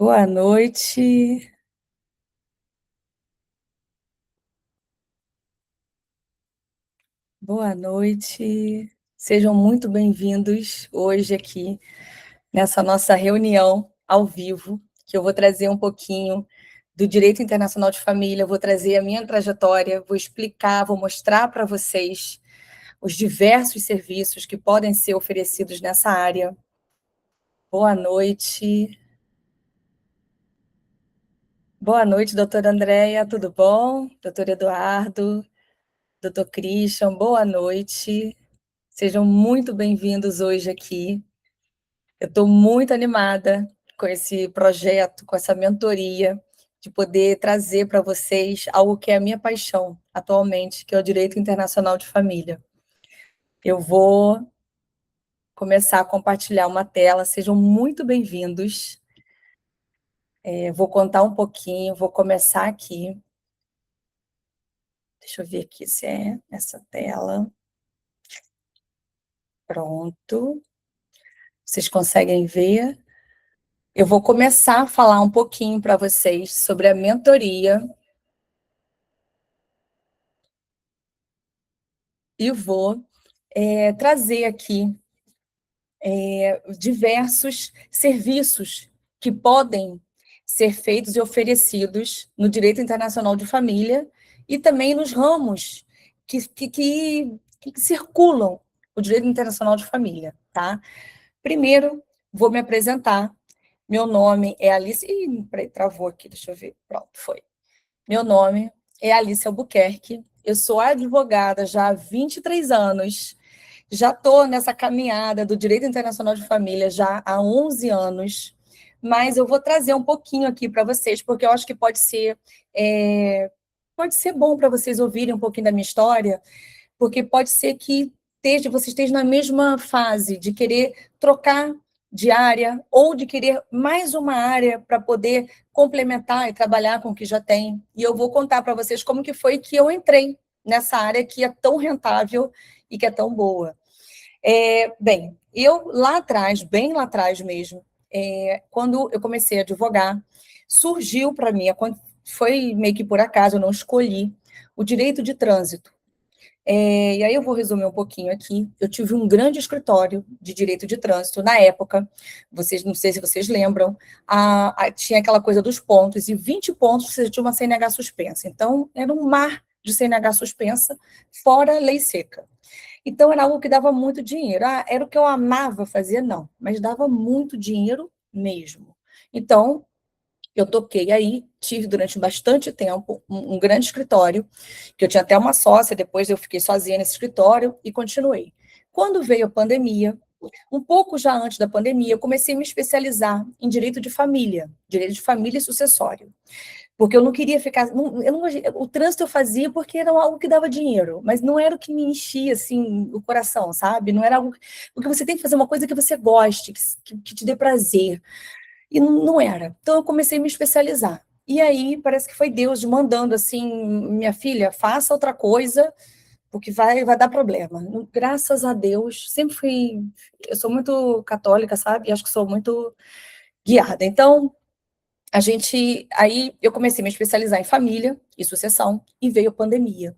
Boa noite, boa noite. Sejam muito bem-vindos hoje aqui nessa nossa reunião ao vivo, que eu vou trazer um pouquinho do Direito Internacional de Família, vou trazer a minha trajetória, vou explicar, vou mostrar para vocês os diversos serviços que podem ser oferecidos nessa área. Boa noite. Boa noite, doutora Andréia, tudo bom? Doutor Eduardo, doutor Christian, boa noite. Sejam muito bem-vindos hoje aqui. Eu estou muito animada com esse projeto, com essa mentoria, de poder trazer para vocês algo que é a minha paixão atualmente, que é o direito internacional de família. Eu vou começar a compartilhar uma tela, sejam muito bem-vindos. Vou contar um pouquinho, vou começar aqui. Deixa eu ver aqui se é essa tela. Pronto. Vocês conseguem ver? Eu vou começar a falar um pouquinho para vocês sobre a mentoria e vou trazer aqui diversos serviços que podem ser feitos e oferecidos no direito internacional de família e também nos ramos que circulam o direito internacional de família, tá? Primeiro, vou me apresentar. Meu nome é Alice... Ih, peraí, travou aqui, deixa eu ver. Pronto, foi. Meu nome é Alice Albuquerque, eu sou advogada já há 23 anos, já estou nessa caminhada do direito internacional de família já há 11 anos, mas eu vou trazer um pouquinho aqui para vocês, porque eu acho que pode ser bom para vocês ouvirem um pouquinho da minha história, porque pode ser que vocês estejam na mesma fase de querer trocar de área ou de querer mais uma área para poder complementar e trabalhar com o que já tem. E eu vou contar para vocês como que foi que eu entrei nessa área que é tão rentável e que é tão boa. Bem, eu lá atrás, bem lá atrás mesmo, quando eu comecei a advogar, surgiu para mim, foi meio que por acaso, eu não escolhi, o direito de trânsito. E aí eu vou resumir um pouquinho aqui. Eu tive um grande escritório de direito de trânsito na época. Vocês, não sei se vocês lembram, tinha aquela coisa dos pontos, e 20 pontos você tinha uma CNH suspensa. Então, era um mar de CNH suspensa, fora lei seca. Então, era algo que dava muito dinheiro. Era o que eu amava fazer? Não, mas dava muito dinheiro mesmo. Então, eu toquei aí, tive durante bastante tempo um grande escritório, que eu tinha até uma sócia, depois eu fiquei sozinha nesse escritório e continuei. Quando veio a pandemia, um pouco já antes da pandemia, eu comecei a me especializar em direito de família e sucessório, porque eu não queria ficar, o trânsito eu fazia porque era algo que dava dinheiro, mas não era o que me enchia, assim, o coração, sabe? Não era algo, porque você tem que fazer uma coisa que você goste, que te dê prazer, e não era. Então, eu comecei a me especializar. E aí, parece que foi Deus mandando assim, minha filha, faça outra coisa, porque vai dar problema. Graças a Deus, sempre fui... Eu sou muito católica, sabe? E acho que sou muito guiada. Então, aí eu comecei a me especializar em família e sucessão, e veio a pandemia.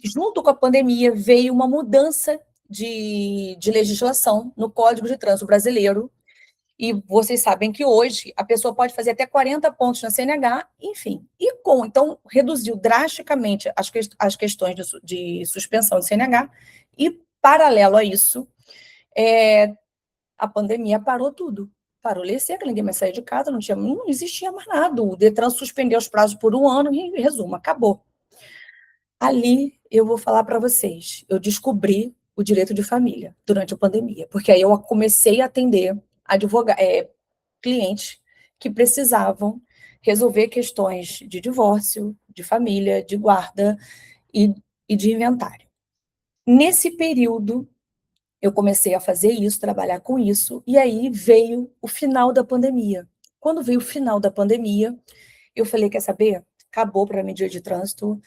Junto com a pandemia, veio uma mudança de legislação no Código de Trânsito Brasileiro, e vocês sabem que hoje a pessoa pode fazer até 40 pontos na CNH, enfim. Então, reduziu drasticamente as questões de suspensão de CNH, e, paralelo a isso, a pandemia parou tudo. Parou lei seca, ninguém mais saía de casa, não existia mais nada. O Detran suspendeu os prazos por um ano e, em resumo, acabou. Ali, eu vou falar para vocês, eu descobri o direito de família durante a pandemia, porque aí eu comecei a atender clientes que precisavam resolver questões de divórcio, de família, de guarda e, e de inventário. Nesse período, eu comecei a fazer isso, trabalhar com isso, e aí veio o final da pandemia. Quando veio o final da pandemia, eu falei, quer saber? Acabou para mim dia de trânsito,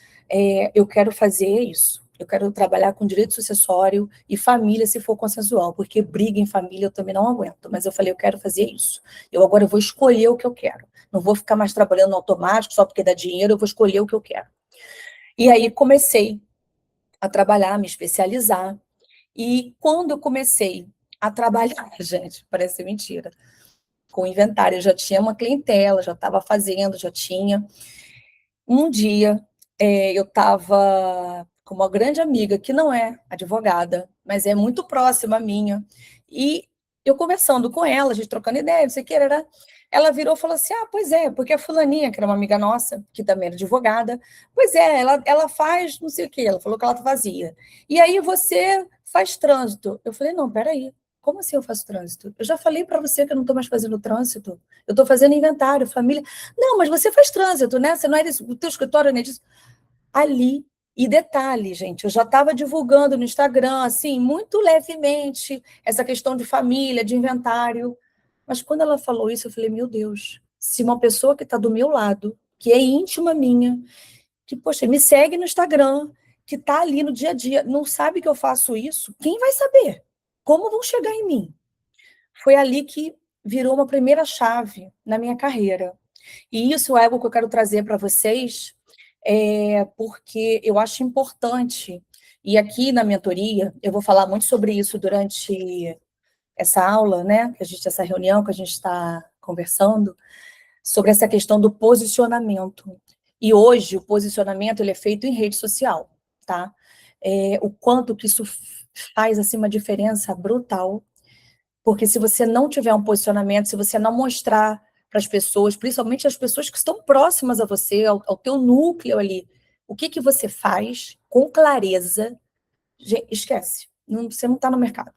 eu quero fazer isso. Eu quero trabalhar com direito sucessório e família, se for consensual, porque briga em família eu também não aguento. Mas eu falei, eu quero fazer isso. Agora eu vou escolher o que eu quero. Não vou ficar mais trabalhando no automático só porque dá dinheiro, eu vou escolher o que eu quero. E aí comecei a trabalhar, me especializar. E quando eu comecei a trabalhar, gente, parece mentira, com inventário, eu já tinha uma clientela, já estava fazendo, já tinha. Um dia, eu estava com uma grande amiga, que não é advogada, mas é muito próxima minha, e eu conversando com ela, a gente trocando ideia, não sei o que, ela virou e falou assim, pois é, porque a fulaninha, que era uma amiga nossa, que também era advogada, pois é, ela faz não sei o que, ela falou que ela fazia. E aí você faz trânsito. Eu falei, não, peraí, como assim eu faço trânsito? Eu já falei para você que eu não estou mais fazendo trânsito, eu estou fazendo inventário, família. Não, mas você faz trânsito, né? Você não é desse, o teu escritório não é disso. Ali, e detalhe, gente, eu já estava divulgando no Instagram, assim, muito levemente, essa questão de família, de inventário. Mas quando ela falou isso, eu falei, meu Deus, se uma pessoa que está do meu lado, que é íntima minha, que, poxa, me segue no Instagram, que está ali no dia a dia, não sabe que eu faço isso, quem vai saber? Como vão chegar em mim? Foi ali que virou uma primeira chave na minha carreira. E isso é algo que eu quero trazer para vocês, porque eu acho importante, e aqui na mentoria, eu vou falar muito sobre isso durante essa aula, né, essa reunião que a gente está conversando, sobre essa questão do posicionamento. E hoje o posicionamento ele é feito em rede social, tá? O quanto que isso faz assim, uma diferença brutal, porque se você não tiver um posicionamento, se você não mostrar para as pessoas, principalmente as pessoas que estão próximas a você, ao teu núcleo ali, o que você faz com clareza, esquece, você não está no mercado.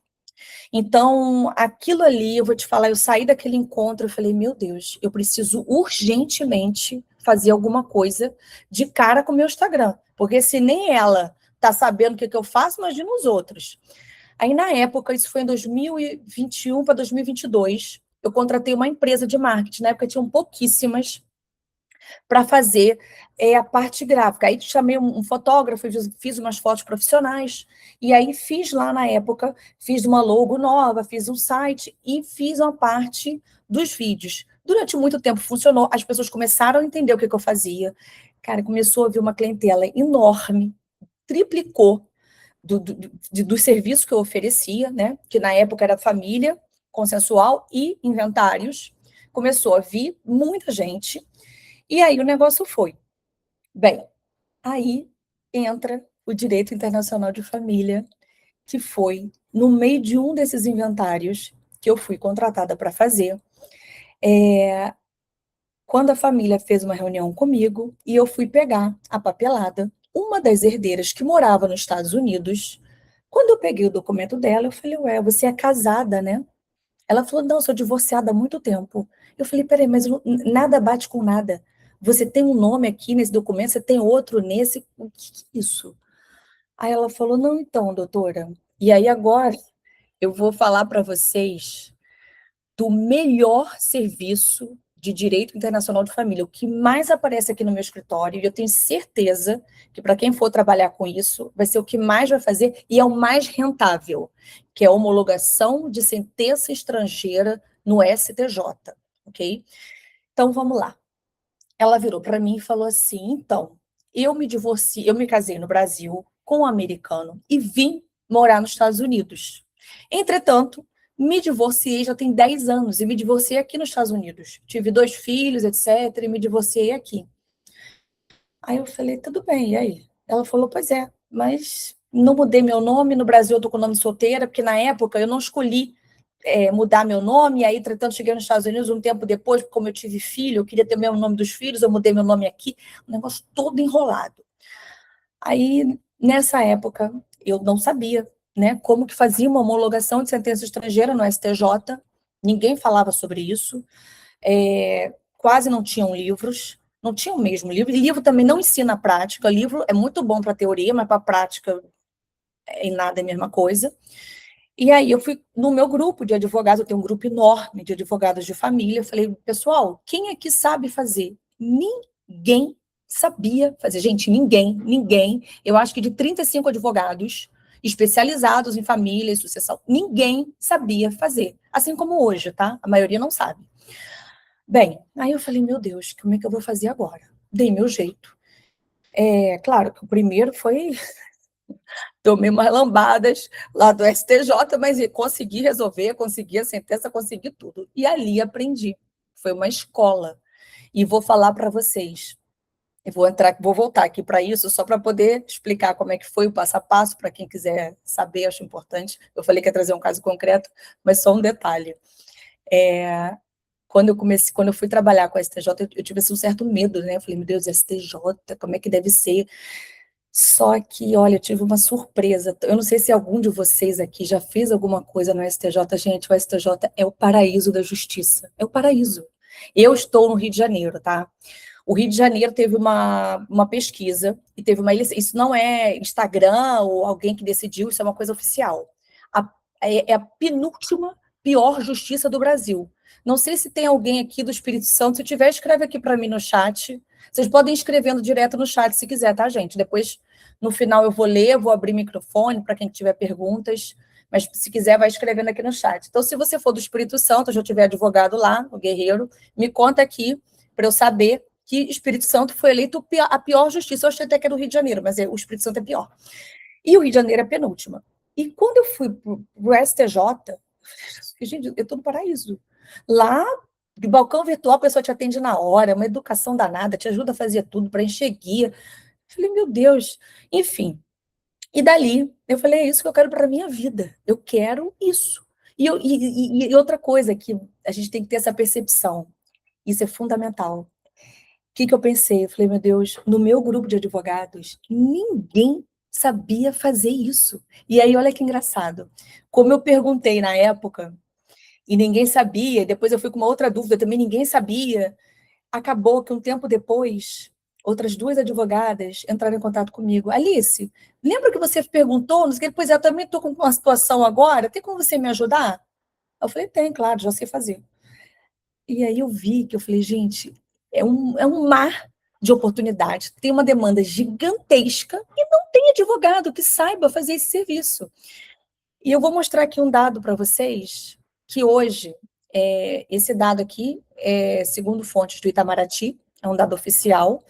Então, aquilo ali, eu vou te falar, eu saí daquele encontro, eu falei, meu Deus, eu preciso urgentemente fazer alguma coisa de cara com o meu Instagram, porque se nem ela está sabendo o que eu faço, imagina os outros. Aí, na época, isso foi em 2021 para 2022, eu contratei uma empresa de marketing, na época tinham pouquíssimas, para fazer a parte gráfica. Aí chamei um fotógrafo, fiz umas fotos profissionais, e aí fiz lá na época, fiz uma logo nova, fiz um site e fiz uma parte dos vídeos. Durante muito tempo funcionou, as pessoas começaram a entender o que eu fazia. Cara, começou a vir uma clientela enorme, triplicou dos serviços que eu oferecia, né? Que na época era família, consensual e inventários. Começou a vir muita gente, e aí o negócio foi. Bem, aí entra o direito internacional de família, que foi no meio de um desses inventários que eu fui contratada para fazer. Quando a família fez uma reunião comigo e eu fui pegar a papelada, uma das herdeiras que morava nos Estados Unidos, quando eu peguei o documento dela, eu falei, ué, você é casada, né? Ela falou, não, sou divorciada há muito tempo. Eu falei, peraí, mas nada bate com nada. Você tem um nome aqui nesse documento, você tem outro nesse, o que é isso? Aí ela falou, não, então, doutora. E aí agora eu vou falar para vocês do melhor serviço de direito internacional de família, o que mais aparece aqui no meu escritório, e eu tenho certeza que para quem for trabalhar com isso, vai ser o que mais vai fazer e é o mais rentável, que é a homologação de sentença estrangeira no STJ, ok? Então, vamos lá. Ela virou para mim e falou assim, então, eu me casei no Brasil com um americano e vim morar nos Estados Unidos. Entretanto, me divorciei já tem 10 anos e me divorciei aqui nos Estados Unidos. Tive 2 filhos, etc, e me divorciei aqui. Aí eu falei, tudo bem, e aí? Ela falou, pois é, mas não mudei meu nome, no Brasil eu tô com o nome solteira, porque na época eu não escolhi mudar meu nome, e aí, entretanto, cheguei nos Estados Unidos um tempo depois, como eu tive filho, eu queria ter o mesmo nome dos filhos, eu mudei meu nome aqui, um negócio todo enrolado. Aí, nessa época, eu não sabia, né, como que fazia uma homologação de sentença estrangeira no STJ, ninguém falava sobre isso, quase não tinham livros, não tinham mesmo livro, e livro também não ensina a prática, livro é muito bom para teoria, mas para prática em nada é a mesma coisa. E aí eu fui no meu grupo de advogados, eu tenho um grupo enorme de advogados de família, eu falei, pessoal, quem aqui sabe fazer? Ninguém sabia fazer. Gente, ninguém, eu acho que de 35 advogados especializados em família e sucessão, ninguém sabia fazer. Assim como hoje, tá? A maioria não sabe. Bem, aí eu falei, meu Deus, como é que eu vou fazer agora? Dei meu jeito. Claro que o primeiro foi... Tomei umas lambadas lá do STJ, mas consegui resolver, consegui a sentença, consegui tudo. E ali aprendi. Foi uma escola. E vou falar para vocês. Eu vou voltar aqui para isso, só para poder explicar como é que foi o passo a passo, para quem quiser saber, acho importante. Eu falei que ia trazer um caso concreto, mas só um detalhe. Quando eu fui trabalhar com a STJ, eu tive assim, um certo medo, né? Eu falei, meu Deus, STJ, como é que deve ser? Só que, olha, eu tive uma surpresa. Eu não sei se algum de vocês aqui já fez alguma coisa no STJ. Gente, o STJ é o paraíso da justiça. É o paraíso. Eu estou no Rio de Janeiro, tá? O Rio de Janeiro teve uma pesquisa e teve uma eleição. Isso não é Instagram ou alguém que decidiu, isso é uma coisa oficial. É a penúltima pior justiça do Brasil. Não sei se tem alguém aqui do Espírito Santo. Se tiver, escreve aqui para mim no chat. Vocês podem ir escrevendo direto no chat se quiser, tá, gente? Depois, no final, eu vou ler, vou abrir microfone para quem tiver perguntas. Mas se quiser, vai escrevendo aqui no chat. Então, se você for do Espírito Santo, já tiver advogado lá, o Guerreiro, me conta aqui para eu saber que Espírito Santo foi eleito a pior justiça. Eu achei até que era o Rio de Janeiro, mas o Espírito Santo é pior. E o Rio de Janeiro é a penúltima. E quando eu fui para o STJ, gente, eu estou no paraíso. Lá, de balcão virtual, a pessoa te atende na hora, uma educação danada, te ajuda a fazer tudo, para encher guia. Falei, meu Deus. Enfim. E dali, eu falei, é isso que eu quero para a minha vida. Eu quero isso. E outra coisa que a gente tem que ter essa percepção. Isso é fundamental. O que eu pensei? Eu falei, meu Deus, no meu grupo de advogados, ninguém sabia fazer isso. E aí, olha que engraçado. Como eu perguntei na época, e ninguém sabia, depois eu fui com uma outra dúvida, também ninguém sabia, acabou que um tempo depois, outras duas advogadas entraram em contato comigo. Alice, lembra que você perguntou? Não sei o que, pois é, eu também estou com uma situação agora, tem como você me ajudar? Eu falei, tem, claro, já sei fazer. E aí eu vi que eu falei, gente, é um mar de oportunidade. Tem uma demanda gigantesca e não tem advogado que saiba fazer esse serviço. E eu vou mostrar aqui um dado para vocês, que hoje, esse dado aqui, segundo fontes do Itamaraty, é um dado oficial.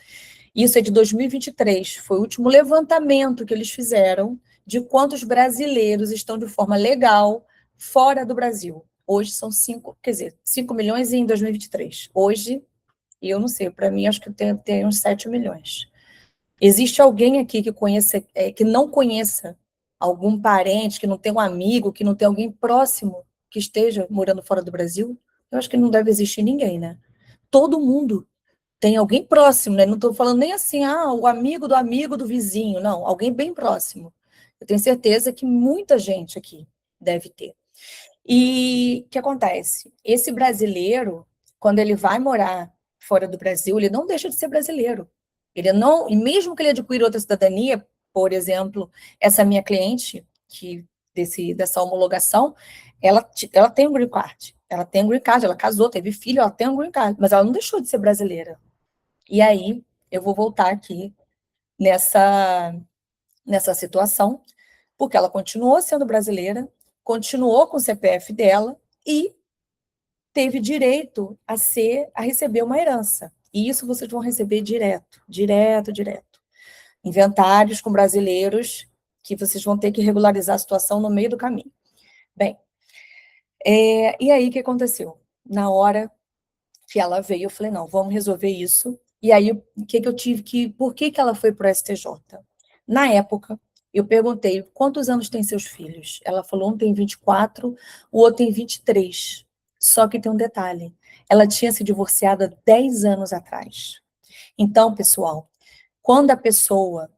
Isso é de 2023, foi o último levantamento que eles fizeram de quantos brasileiros estão de forma legal fora do Brasil. Hoje são 5 milhões em 2023. Hoje, eu não sei, para mim acho que tem uns 7 milhões. Existe alguém aqui que conheça, que não conheça algum parente, que não tem um amigo, que não tem alguém próximo que esteja morando fora do Brasil? Eu acho que não deve existir ninguém, né? Todo mundo tem alguém próximo, né? Não estou falando nem assim, o amigo do vizinho, não, alguém bem próximo. Eu tenho certeza que muita gente aqui deve ter. E o que acontece? Esse brasileiro, quando ele vai morar fora do Brasil, ele não deixa de ser brasileiro. Ele não, e mesmo que ele adquira outra cidadania, por exemplo, essa minha cliente, dessa homologação, ela tem um green card. Ela tem um green card, ela casou, teve filho, ela tem um green card, mas ela não deixou de ser brasileira. E aí, eu vou voltar aqui nessa situação, porque ela continuou sendo brasileira, continuou com o CPF dela e teve direito a receber uma herança. E isso vocês vão receber direto. Inventários com brasileiros que vocês vão ter que regularizar a situação no meio do caminho. Bem, e aí o que aconteceu? Na hora que ela veio, eu falei, não, vamos resolver isso. E aí, por que ela foi para o STJ? Na época, eu perguntei, quantos anos tem seus filhos? Ela falou, um tem 24, o outro tem 23. Só que tem um detalhe, ela tinha se divorciado há 10 anos atrás. Então, pessoal, quando a pessoa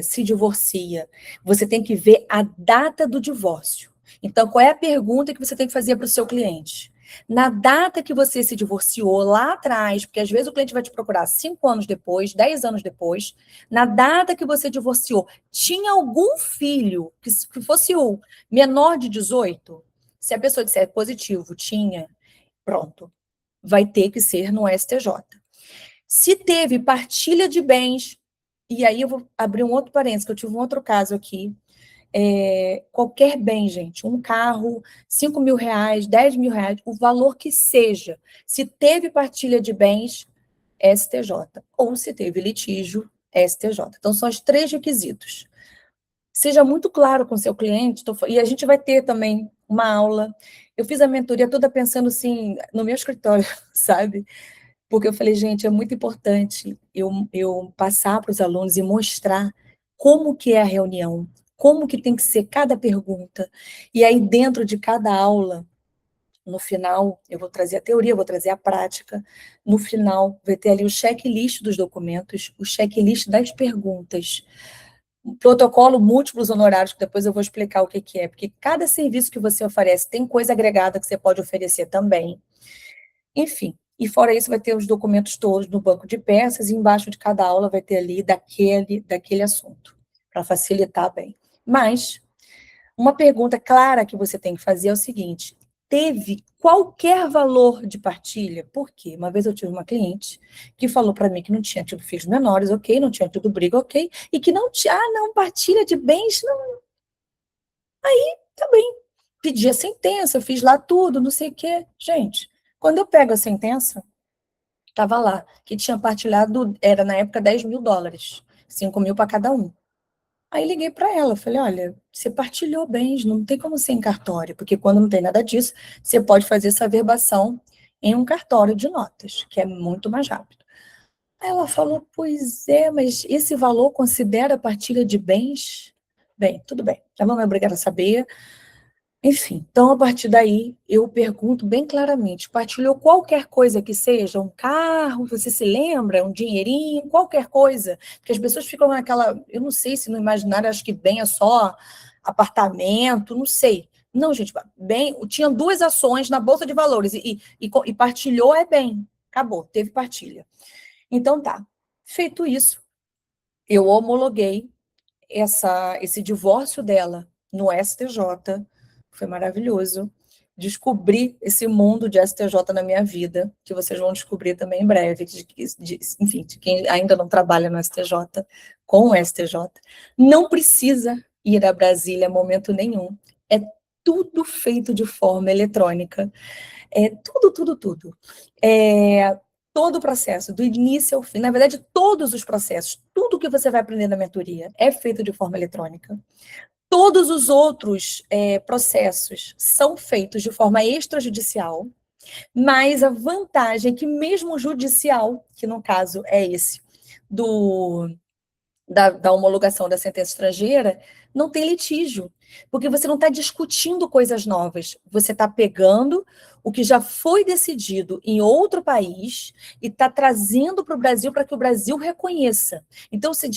se divorcia, você tem que ver a data do divórcio. Então, qual é a pergunta que você tem que fazer para o seu cliente? Na data que você se divorciou, lá atrás, porque às vezes o cliente vai te procurar 5 anos depois, 10 anos depois, na data que você divorciou, tinha algum filho que fosse o menor de 18? Se a pessoa disser positivo, tinha, pronto, vai ter que ser no STJ. Se teve partilha de bens, e aí eu vou abrir um outro parênteses, que eu tive um outro caso aqui, qualquer bem, gente, um carro, 5 mil reais, 10 mil reais, o valor que seja, se teve partilha de bens, STJ, ou se teve litígio, STJ. Então, são os 3 requisitos. Seja muito claro com o seu cliente, e a gente vai ter também uma aula. Eu fiz a mentoria toda pensando assim, no meu escritório, sabe? Porque eu falei, gente, é muito importante eu passar para os alunos e mostrar como que é a reunião, como que tem que ser cada pergunta. E aí, dentro de cada aula, no final, eu vou trazer a teoria, eu vou trazer a prática. No final, vai ter ali o checklist dos documentos, o checklist das perguntas. Protocolo múltiplos honorários, que depois eu vou explicar o que que é, porque cada serviço que você oferece tem coisa agregada que você pode oferecer também. Enfim, e fora isso vai ter os documentos todos no banco de peças, e embaixo de cada aula vai ter ali daquele assunto, para facilitar bem. Mas, uma pergunta clara que você tem que fazer é o seguinte: teve qualquer valor de partilha? Por quê? Uma vez eu tive uma cliente que falou para mim que não tinha tido filhos menores, ok, não tinha tido briga, ok, e que não tinha, não, partilha de bens, não, tá bem. Pedi a sentença, fiz lá tudo, não sei o quê. Gente, quando eu pego a sentença, estava lá, que tinha partilhado, era na época 10 mil dólares, 5 mil para cada um. Aí liguei para ela, falei, olha, você partilhou bens, não tem como ser em cartório, porque quando não tem nada disso, você pode fazer essa verbação em um cartório de notas, que é muito mais rápido. Aí ela falou, pois é, mas esse valor considera partilha de bens? Bem, tudo bem, ela não é obrigada a saber. Enfim, então a partir daí eu pergunto bem claramente, partilhou qualquer coisa que seja, um carro, você se lembra, um dinheirinho, qualquer coisa, porque as pessoas ficam naquela, eu não sei se no imaginário, acho que bem é só apartamento, não sei. Não, gente, bem, tinha 2 ações na Bolsa de Valores e partilhou é bem, acabou, teve partilha. Então tá, feito isso, eu homologuei esse divórcio dela no STJ, foi maravilhoso. Descobri esse mundo de STJ na minha vida, que vocês vão descobrir também em breve, enfim, de quem ainda não trabalha no STJ, com o STJ. Não precisa ir a Brasília em momento nenhum. É tudo feito de forma eletrônica. Tudo. Todo o processo, do início ao fim, na verdade, todos os processos, tudo que você vai aprender na mentoria é feito de forma eletrônica. Todos os outros processos são feitos de forma extrajudicial, mas a vantagem é que mesmo judicial, que no caso é esse, da homologação da sentença estrangeira, não tem litígio, porque você não está discutindo coisas novas, você está pegando o que já foi decidido em outro país e está trazendo para o Brasil para que o Brasil reconheça. Então, se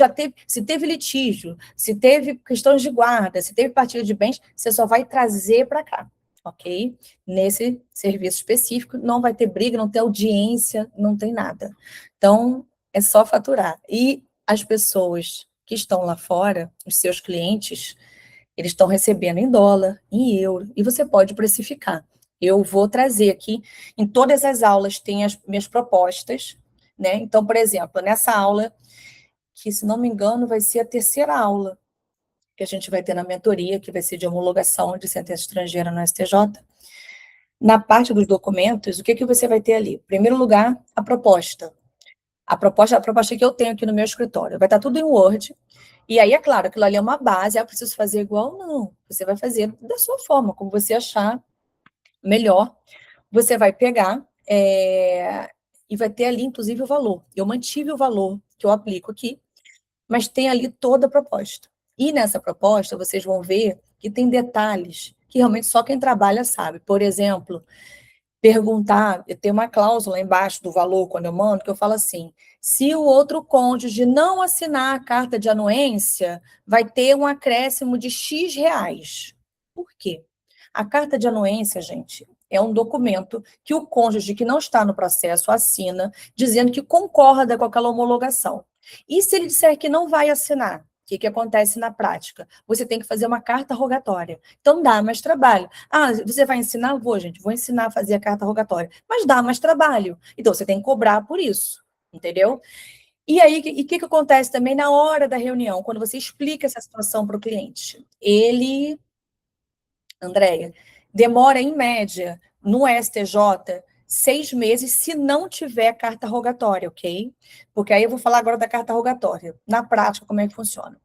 teve litígio, se teve questões de guarda, se teve partilha de bens, você só vai trazer para cá, ok? Nesse serviço específico, não vai ter briga, não tem audiência, não tem nada. Então, é só faturar. E as pessoas que estão lá fora, os seus clientes, eles estão recebendo em dólar, em euro, e você pode precificar. Eu vou trazer aqui, em todas as aulas tem as minhas propostas, né? Então, por exemplo, nessa aula, que se não me engano vai ser a terceira aula que a gente vai ter na mentoria, que vai ser de homologação de sentença estrangeira no STJ, na parte dos documentos, o que você vai ter ali? Em primeiro lugar, a proposta. A proposta que eu tenho aqui no meu escritório. Vai estar tudo em Word. E aí, é claro, aquilo ali é uma base. Eu preciso fazer igual? Não. Você vai fazer da sua forma, como você achar melhor. Você vai pegar e vai ter ali, inclusive, o valor. Eu mantive o valor que eu aplico aqui, mas tem ali toda a proposta. E nessa proposta, vocês vão ver que tem detalhes que realmente só quem trabalha sabe. Por exemplo, perguntar, eu tenho uma cláusula embaixo do valor, quando eu mando, que eu falo assim, se o outro cônjuge não assinar a carta de anuência, vai ter um acréscimo de X reais. Por quê? A carta de anuência, gente, é um documento que o cônjuge que não está no processo assina, dizendo que concorda com aquela homologação. E se ele disser que não vai assinar? O que acontece na prática? Você tem que fazer uma carta rogatória. Então, dá mais trabalho. Ah, você vai ensinar? Vou, gente. Vou ensinar a fazer a carta rogatória. Mas dá mais trabalho. Então, você tem que cobrar por isso. entendeu? E aí, o que acontece também na hora da reunião, quando você explica essa situação para o cliente? Ele, Andréia, demora, em média, no STJ, 6 meses, se não tiver carta rogatória, ok? Porque aí eu vou falar agora da carta rogatória. Na prática, como é que funciona?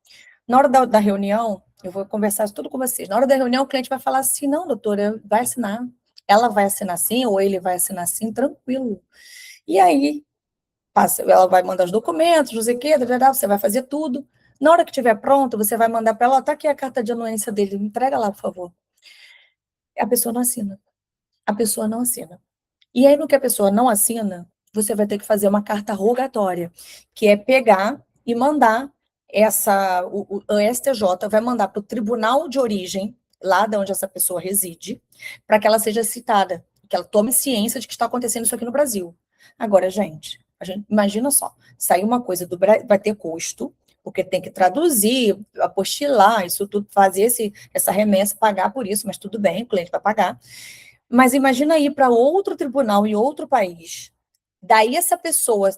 Na hora da reunião, eu vou conversar tudo com vocês. Na hora da reunião, o cliente vai falar assim: não, doutora, vai assinar. Ela vai assinar assim, ou ele vai assinar assim, tranquilo. E aí, ela vai mandar os documentos, não sei o quê, você vai fazer tudo. Na hora que estiver pronto, você vai mandar para ela: tá aqui a carta de anuência dele, entrega lá, por favor. A pessoa não assina. A pessoa não assina. E aí, no que a pessoa não assina, você vai ter que fazer uma carta rogatória, que é pegar e mandar o STJ vai mandar para o tribunal de origem, lá de onde essa pessoa reside, para que ela seja citada, que ela tome ciência de que está acontecendo isso aqui no Brasil. Agora, gente, imagina só, sair uma coisa do Brasil, vai ter custo, porque tem que traduzir, apostilar, isso tudo, fazer essa remessa, pagar por isso, mas tudo bem, o cliente vai pagar. Mas imagina ir para outro tribunal em outro país. Daí essa pessoa,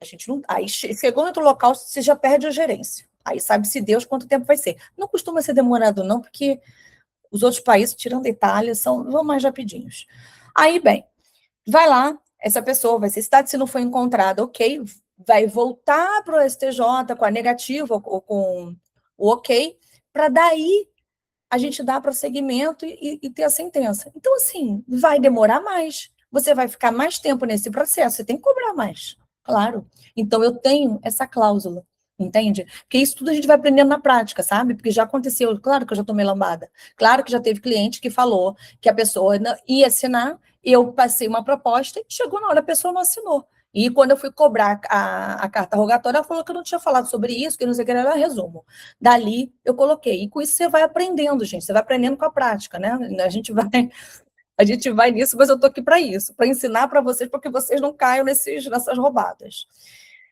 a gente não, aí chegou em outro local, você já perde a gerência. Aí sabe-se Deus quanto tempo vai ser. Não costuma ser demorado não, porque os outros países, tirando a Itália, vão mais rapidinhos. Aí, bem, vai lá, essa pessoa vai ser citada, se não foi encontrada, ok, vai voltar para o STJ com a negativa ou com o ok, para daí a gente dá prosseguimento e ter a sentença. Então, assim, vai demorar mais. Você vai ficar mais tempo nesse processo, você tem que cobrar mais, claro. Então, eu tenho essa cláusula, entende? Porque isso tudo a gente vai aprendendo na prática, sabe? Porque já aconteceu, claro que eu já tomei lambada. Claro que já teve cliente que falou que a pessoa ia assinar, eu passei uma proposta e chegou na hora, a pessoa não assinou. E quando eu fui cobrar a carta rogatória, ela falou que eu não tinha falado sobre isso, que não sei o que, era resumo. Dali, eu coloquei. E com isso você vai aprendendo, gente. Você vai aprendendo com a prática, né? A gente vai nisso, mas eu estou aqui para isso, para ensinar para vocês, para que vocês não caiam nessas roubadas.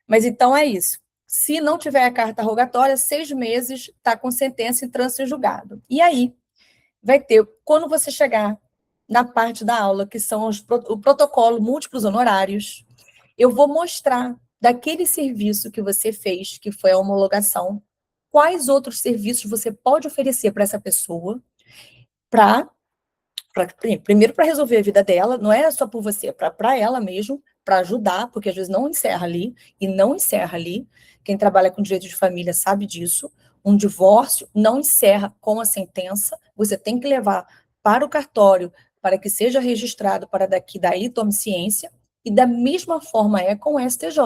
Mas então é isso. Se não tiver a carta rogatória, 6 meses está com sentença em trânsito em julgado. E aí, vai ter, quando você chegar na parte da aula, que são o protocolo múltiplos honorários, eu vou mostrar daquele serviço que você fez, que foi a homologação, quais outros serviços você pode oferecer para essa pessoa, primeiro para resolver a vida dela, não é só por você, para ela mesmo, para ajudar, porque às vezes não encerra ali, e não encerra ali. Quem trabalha com direito de família sabe disso. Um divórcio não encerra com a sentença, você tem que levar para o cartório para que seja registrado, para que daí tome ciência, e da mesma forma é com o STJ.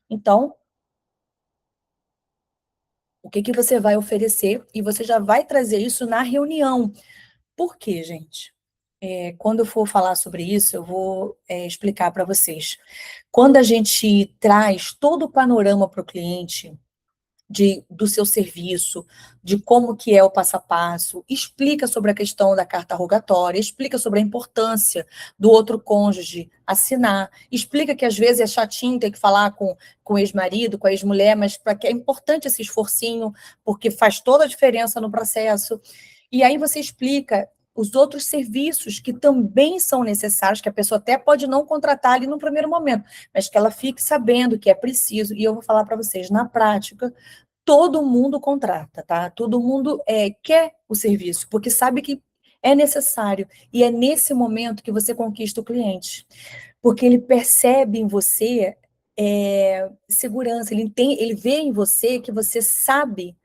Então, o que você vai oferecer? E você já vai trazer isso na reunião. Por quê, gente? Quando eu for falar sobre isso, eu vou explicar para vocês. Quando a gente traz todo o panorama para o cliente do seu serviço, de como que é o passo a passo, explica sobre a questão da carta rogatória, explica sobre a importância do outro cônjuge assinar, explica que às vezes é chatinho ter que falar com o ex-marido, com a ex-mulher, mas para que é importante esse esforcinho, porque faz toda a diferença no processo. E aí você explica os outros serviços que também são necessários, que a pessoa até pode não contratar ali no primeiro momento, mas que ela fique sabendo que é preciso. E eu vou falar para vocês, na prática, todo mundo contrata, tá? Todo mundo quer o serviço, porque sabe que é necessário. E é nesse momento que você conquista o cliente. Porque ele percebe em você segurança, ele vê em você que você sabe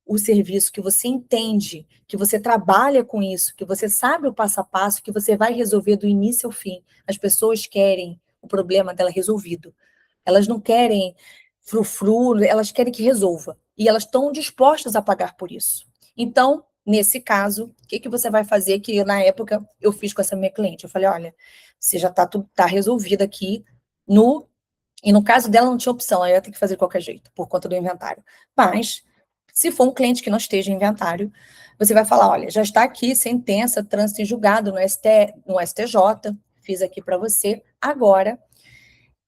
o serviço, que você entende, que você trabalha com isso, que você sabe o passo a passo, que você vai resolver do início ao fim. As pessoas querem o problema dela resolvido. Elas não querem frufru, elas querem que resolva. E elas estão dispostas a pagar por isso. Então, nesse caso, o que você vai fazer? Que na época eu fiz com essa minha cliente. Eu falei, olha, você já está resolvida aqui e no caso dela não tinha opção, ela ia ter que fazer de qualquer jeito, por conta do inventário. Mas, se for um cliente que não esteja em inventário, você vai falar, olha, já está aqui sentença, trânsito em julgado no STJ, fiz aqui para você. Agora,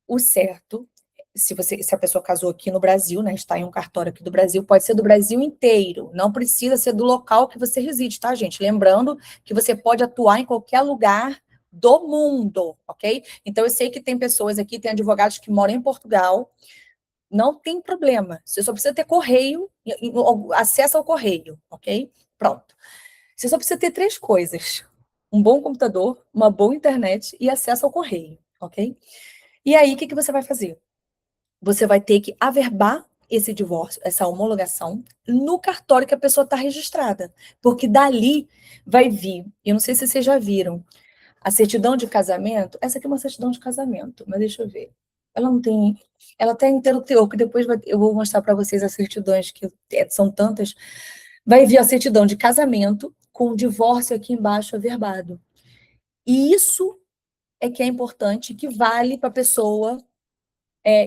o certo, se a pessoa casou aqui no Brasil, né, está em um cartório aqui do Brasil, pode ser do Brasil inteiro, não precisa ser do local que você reside, tá, gente? Lembrando que você pode atuar em qualquer lugar do mundo, ok? Então, eu sei que tem pessoas aqui, tem advogados que moram em Portugal, não tem problema. Você só precisa ter correio, acesso ao correio, ok? Pronto. Você só precisa ter 3 coisas: um bom computador, uma boa internet e acesso ao correio, ok? E aí, o que você vai fazer? Você vai ter que averbar esse divórcio, essa homologação, no cartório que a pessoa está registrada. Porque dali vai vir, eu não sei se vocês já viram, a certidão de casamento. Essa aqui é uma certidão de casamento, mas deixa eu ver. Ela não tem. Ela tem inteiro teor, que depois eu vou mostrar para vocês as certidões, que são tantas. Vai vir a certidão de casamento com o divórcio aqui embaixo averbado. E isso é que é importante, que vale para a pessoa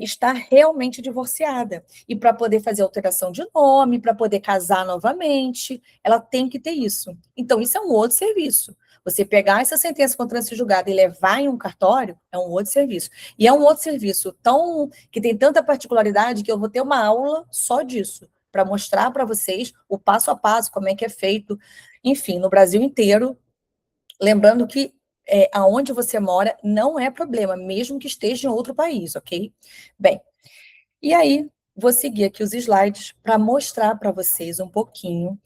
estar realmente divorciada. E para poder fazer alteração de nome, para poder casar novamente, ela tem que ter isso. Então, isso é um outro serviço. Você pegar essa sentença contra esse julgado e levar em um cartório é um outro serviço. E é um outro serviço que tem tanta particularidade que eu vou ter uma aula só disso, para mostrar para vocês o passo a passo, como é que é feito, enfim, no Brasil inteiro. Lembrando que aonde você mora não é problema, mesmo que esteja em outro país, ok? Bem, e aí vou seguir aqui os slides para mostrar para vocês um pouquinho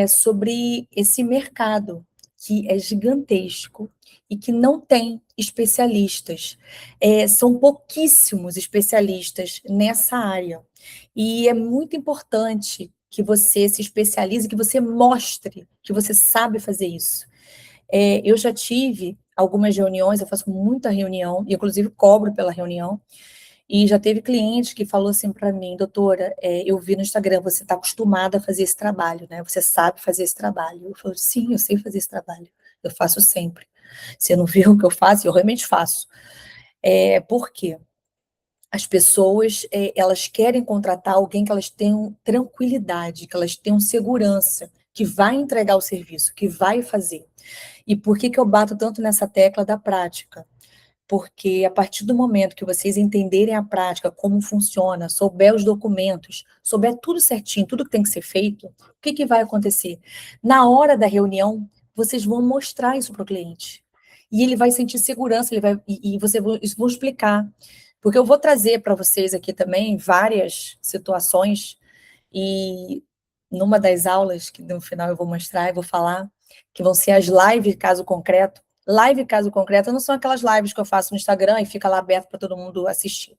sobre esse mercado que é gigantesco e que não tem especialistas. São pouquíssimos especialistas nessa área. E é muito importante que você se especialize, que você mostre que você sabe fazer isso. Eu já tive algumas reuniões, eu faço muita reunião, e inclusive cobro pela reunião, e já teve cliente que falou assim para mim: doutora, eu vi no Instagram, você está acostumada a fazer esse trabalho, né? Você sabe fazer esse trabalho. Eu falo: sim, eu sei fazer esse trabalho, eu faço sempre. Você não viu o que eu faço? Eu realmente faço. Por quê? As pessoas, elas querem contratar alguém que elas tenham tranquilidade, que elas tenham segurança, que vai entregar o serviço, que vai fazer. E por que eu bato tanto nessa tecla da prática? Porque a partir do momento que vocês entenderem a prática, como funciona, souber os documentos, souber tudo certinho, tudo que tem que ser feito, o que vai acontecer? Na hora da reunião, vocês vão mostrar isso para o cliente. E ele vai sentir segurança, e vocês vão explicar. Porque eu vou trazer para vocês aqui também várias situações, e numa das aulas, que no final eu vou mostrar, eu vou falar, que vão ser as lives caso concreto. Live caso concreto não são aquelas lives que eu faço no Instagram e fica lá aberto para todo mundo assistir.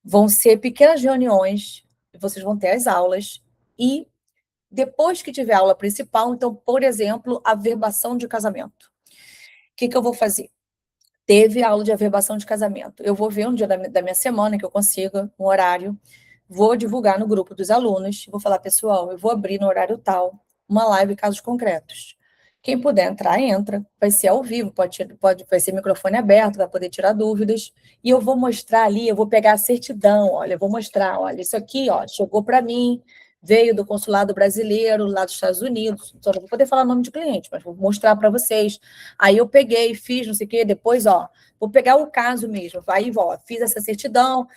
Vão ser pequenas reuniões, vocês vão ter as aulas, e depois que tiver a aula principal, então, por exemplo, a averbação de casamento. O que eu vou fazer? Teve aula de averbação de casamento. Eu vou ver um dia da minha semana que eu consiga, um horário, vou divulgar no grupo dos alunos, vou falar: pessoal, eu vou abrir no horário tal uma live casos concretos. Quem puder entrar, entra. Vai ser ao vivo, vai ser microfone aberto, vai poder tirar dúvidas. E eu vou mostrar ali, eu vou pegar a certidão, olha, eu vou mostrar, olha, isso aqui, ó, chegou para mim, veio do consulado brasileiro, lá dos Estados Unidos. Só não vou poder falar nome de cliente, mas vou mostrar para vocês. Aí eu peguei, fiz, não sei o quê, depois, ó, vou pegar o caso mesmo. Aí, ó, fiz essa certidão,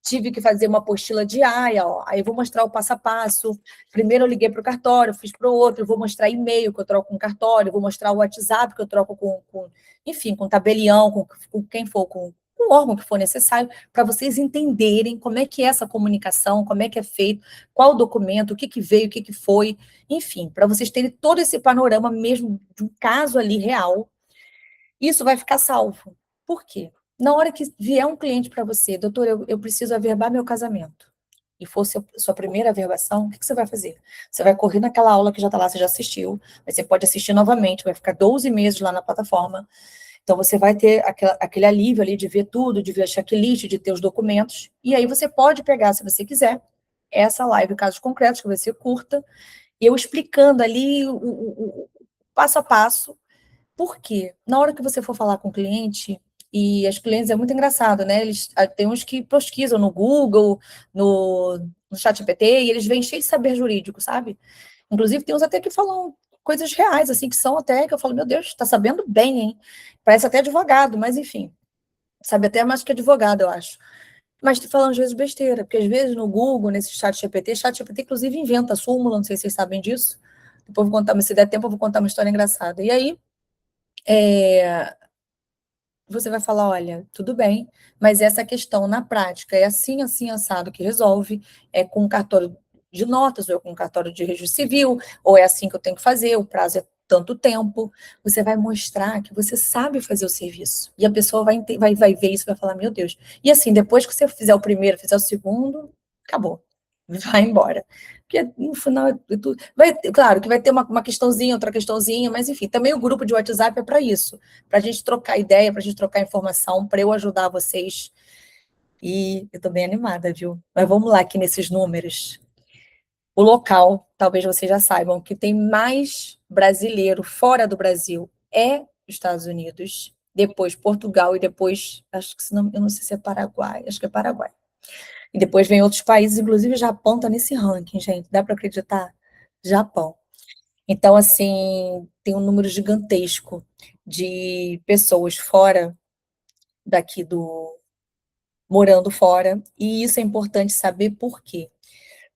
tive que fazer uma apostila diária, ó. Aí eu vou mostrar o passo a passo. Primeiro eu liguei para o cartório, fiz para o outro, eu vou mostrar e-mail que eu troco com o cartório, vou mostrar o WhatsApp que eu troco enfim, com tabelião, com quem for, com o órgão que for necessário, para vocês entenderem como é que é essa comunicação, como é que é feito, qual o documento, o que veio, o que foi, enfim, para vocês terem todo esse panorama mesmo de um caso ali real. Isso vai ficar salvo. Por quê? Na hora que vier um cliente para você: doutor, eu preciso averbar meu casamento, e for sua primeira averbação, o que você vai fazer? Você vai correr naquela aula que já está lá, você já assistiu, mas você pode assistir novamente, vai ficar 12 meses lá na plataforma. Então, você vai ter aquele alívio ali de ver tudo, de ver a checklist, de ter os documentos, e aí você pode pegar, se você quiser, essa live, casos concretos, que vai ser curta, e eu explicando ali o passo a passo. Por quê? Na hora que você for falar com o cliente, e as clientes é muito engraçado, né? Tem uns que pesquisam no Google, no ChatGPT, e eles vêm cheios de saber jurídico, sabe? Inclusive, tem uns até que falam coisas reais, assim, que são até, que eu falo: meu Deus, tá sabendo bem, hein? Parece até advogado, mas enfim, sabe até mais que advogado, eu acho. Mas tô falando às vezes besteira, porque às vezes no Google, nesse ChatGPT inclusive inventa súmula, não sei se vocês sabem disso. Depois eu vou contar, mas se der tempo, eu vou contar uma história engraçada. E aí, você vai falar, olha, tudo bem, mas essa questão na prática é assim, assim, assado que resolve, é com cartório de notas, ou é com cartório de registro civil, ou é assim que eu tenho que fazer, o prazo é tanto tempo. Você vai mostrar que você sabe fazer o serviço. E a pessoa vai ver isso e vai falar, meu Deus. E assim, depois que você fizer o primeiro, fizer o segundo, acabou. Vai embora. Porque no final claro que vai ter uma questãozinha, outra questãozinha, mas enfim, também o grupo de WhatsApp é para isso, para a gente trocar ideia, para a gente trocar informação, para eu ajudar vocês. E eu estou bem animada, viu? Mas vamos lá aqui nesses números. O local, talvez vocês já saibam, que tem mais brasileiro fora do Brasil é Estados Unidos, depois Portugal e depois, acho que eu não sei se é Paraguai, acho que é Paraguai. E depois vem outros países, inclusive o Japão está nesse ranking, gente. Dá para acreditar? Japão. Então, assim, tem um número gigantesco de pessoas fora daqui morando fora, e isso é importante saber por quê.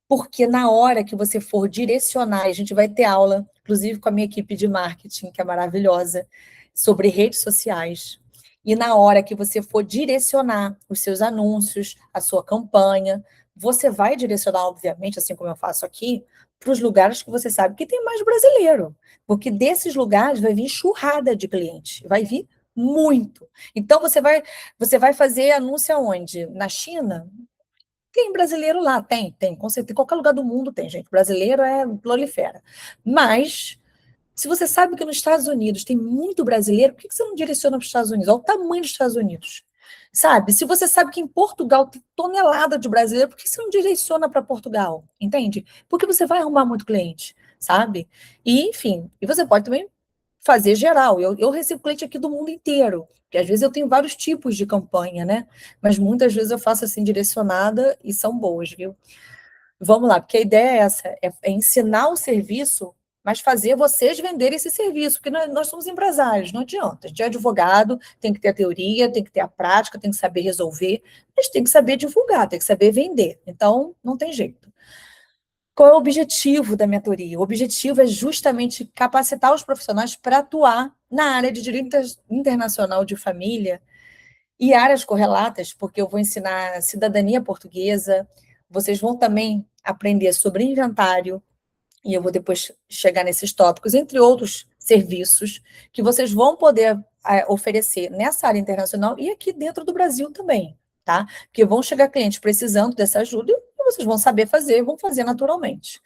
Porque na hora que você for direcionar, a gente vai ter aula, inclusive com a minha equipe de marketing, que é maravilhosa, sobre redes sociais. E na hora que você for direcionar os seus anúncios, a sua campanha, você vai direcionar, obviamente, assim como eu faço aqui, para os lugares que você sabe que tem mais brasileiro. Porque desses lugares vai vir enxurrada de cliente, vai vir muito. Então você vai fazer anúncio aonde? Na China? Tem brasileiro lá, tem, com certeza. Em qualquer lugar do mundo tem, gente. Brasileiro prolifera. Mas, se você sabe que nos Estados Unidos tem muito brasileiro, por que você não direciona para os Estados Unidos? Olha o tamanho dos Estados Unidos. Sabe? Se você sabe que em Portugal tem tonelada de brasileiro, por que você não direciona para Portugal? Entende? Porque você vai arrumar muito cliente, sabe? E, enfim, e você pode também fazer geral. Eu recebo cliente aqui do mundo inteiro, porque às vezes eu tenho vários tipos de campanha, né? Mas muitas vezes eu faço assim direcionada e são boas, viu? Vamos lá, porque a ideia é essa, é ensinar o serviço, mas fazer vocês venderem esse serviço, porque nós somos empresários, não adianta. A gente é advogado, tem que ter a teoria, tem que ter a prática, tem que saber resolver, mas tem que saber divulgar, tem que saber vender. Então, não tem jeito. Qual é o objetivo da mentoria? O objetivo é justamente capacitar os profissionais para atuar na área de direito internacional de família e áreas correlatas, porque eu vou ensinar cidadania portuguesa, vocês vão também aprender sobre inventário, e eu vou depois chegar nesses tópicos, entre outros serviços que vocês vão poder oferecer nessa área internacional e aqui dentro do Brasil também, tá? Porque vão chegar clientes precisando dessa ajuda e vocês vão saber fazer, vão fazer naturalmente.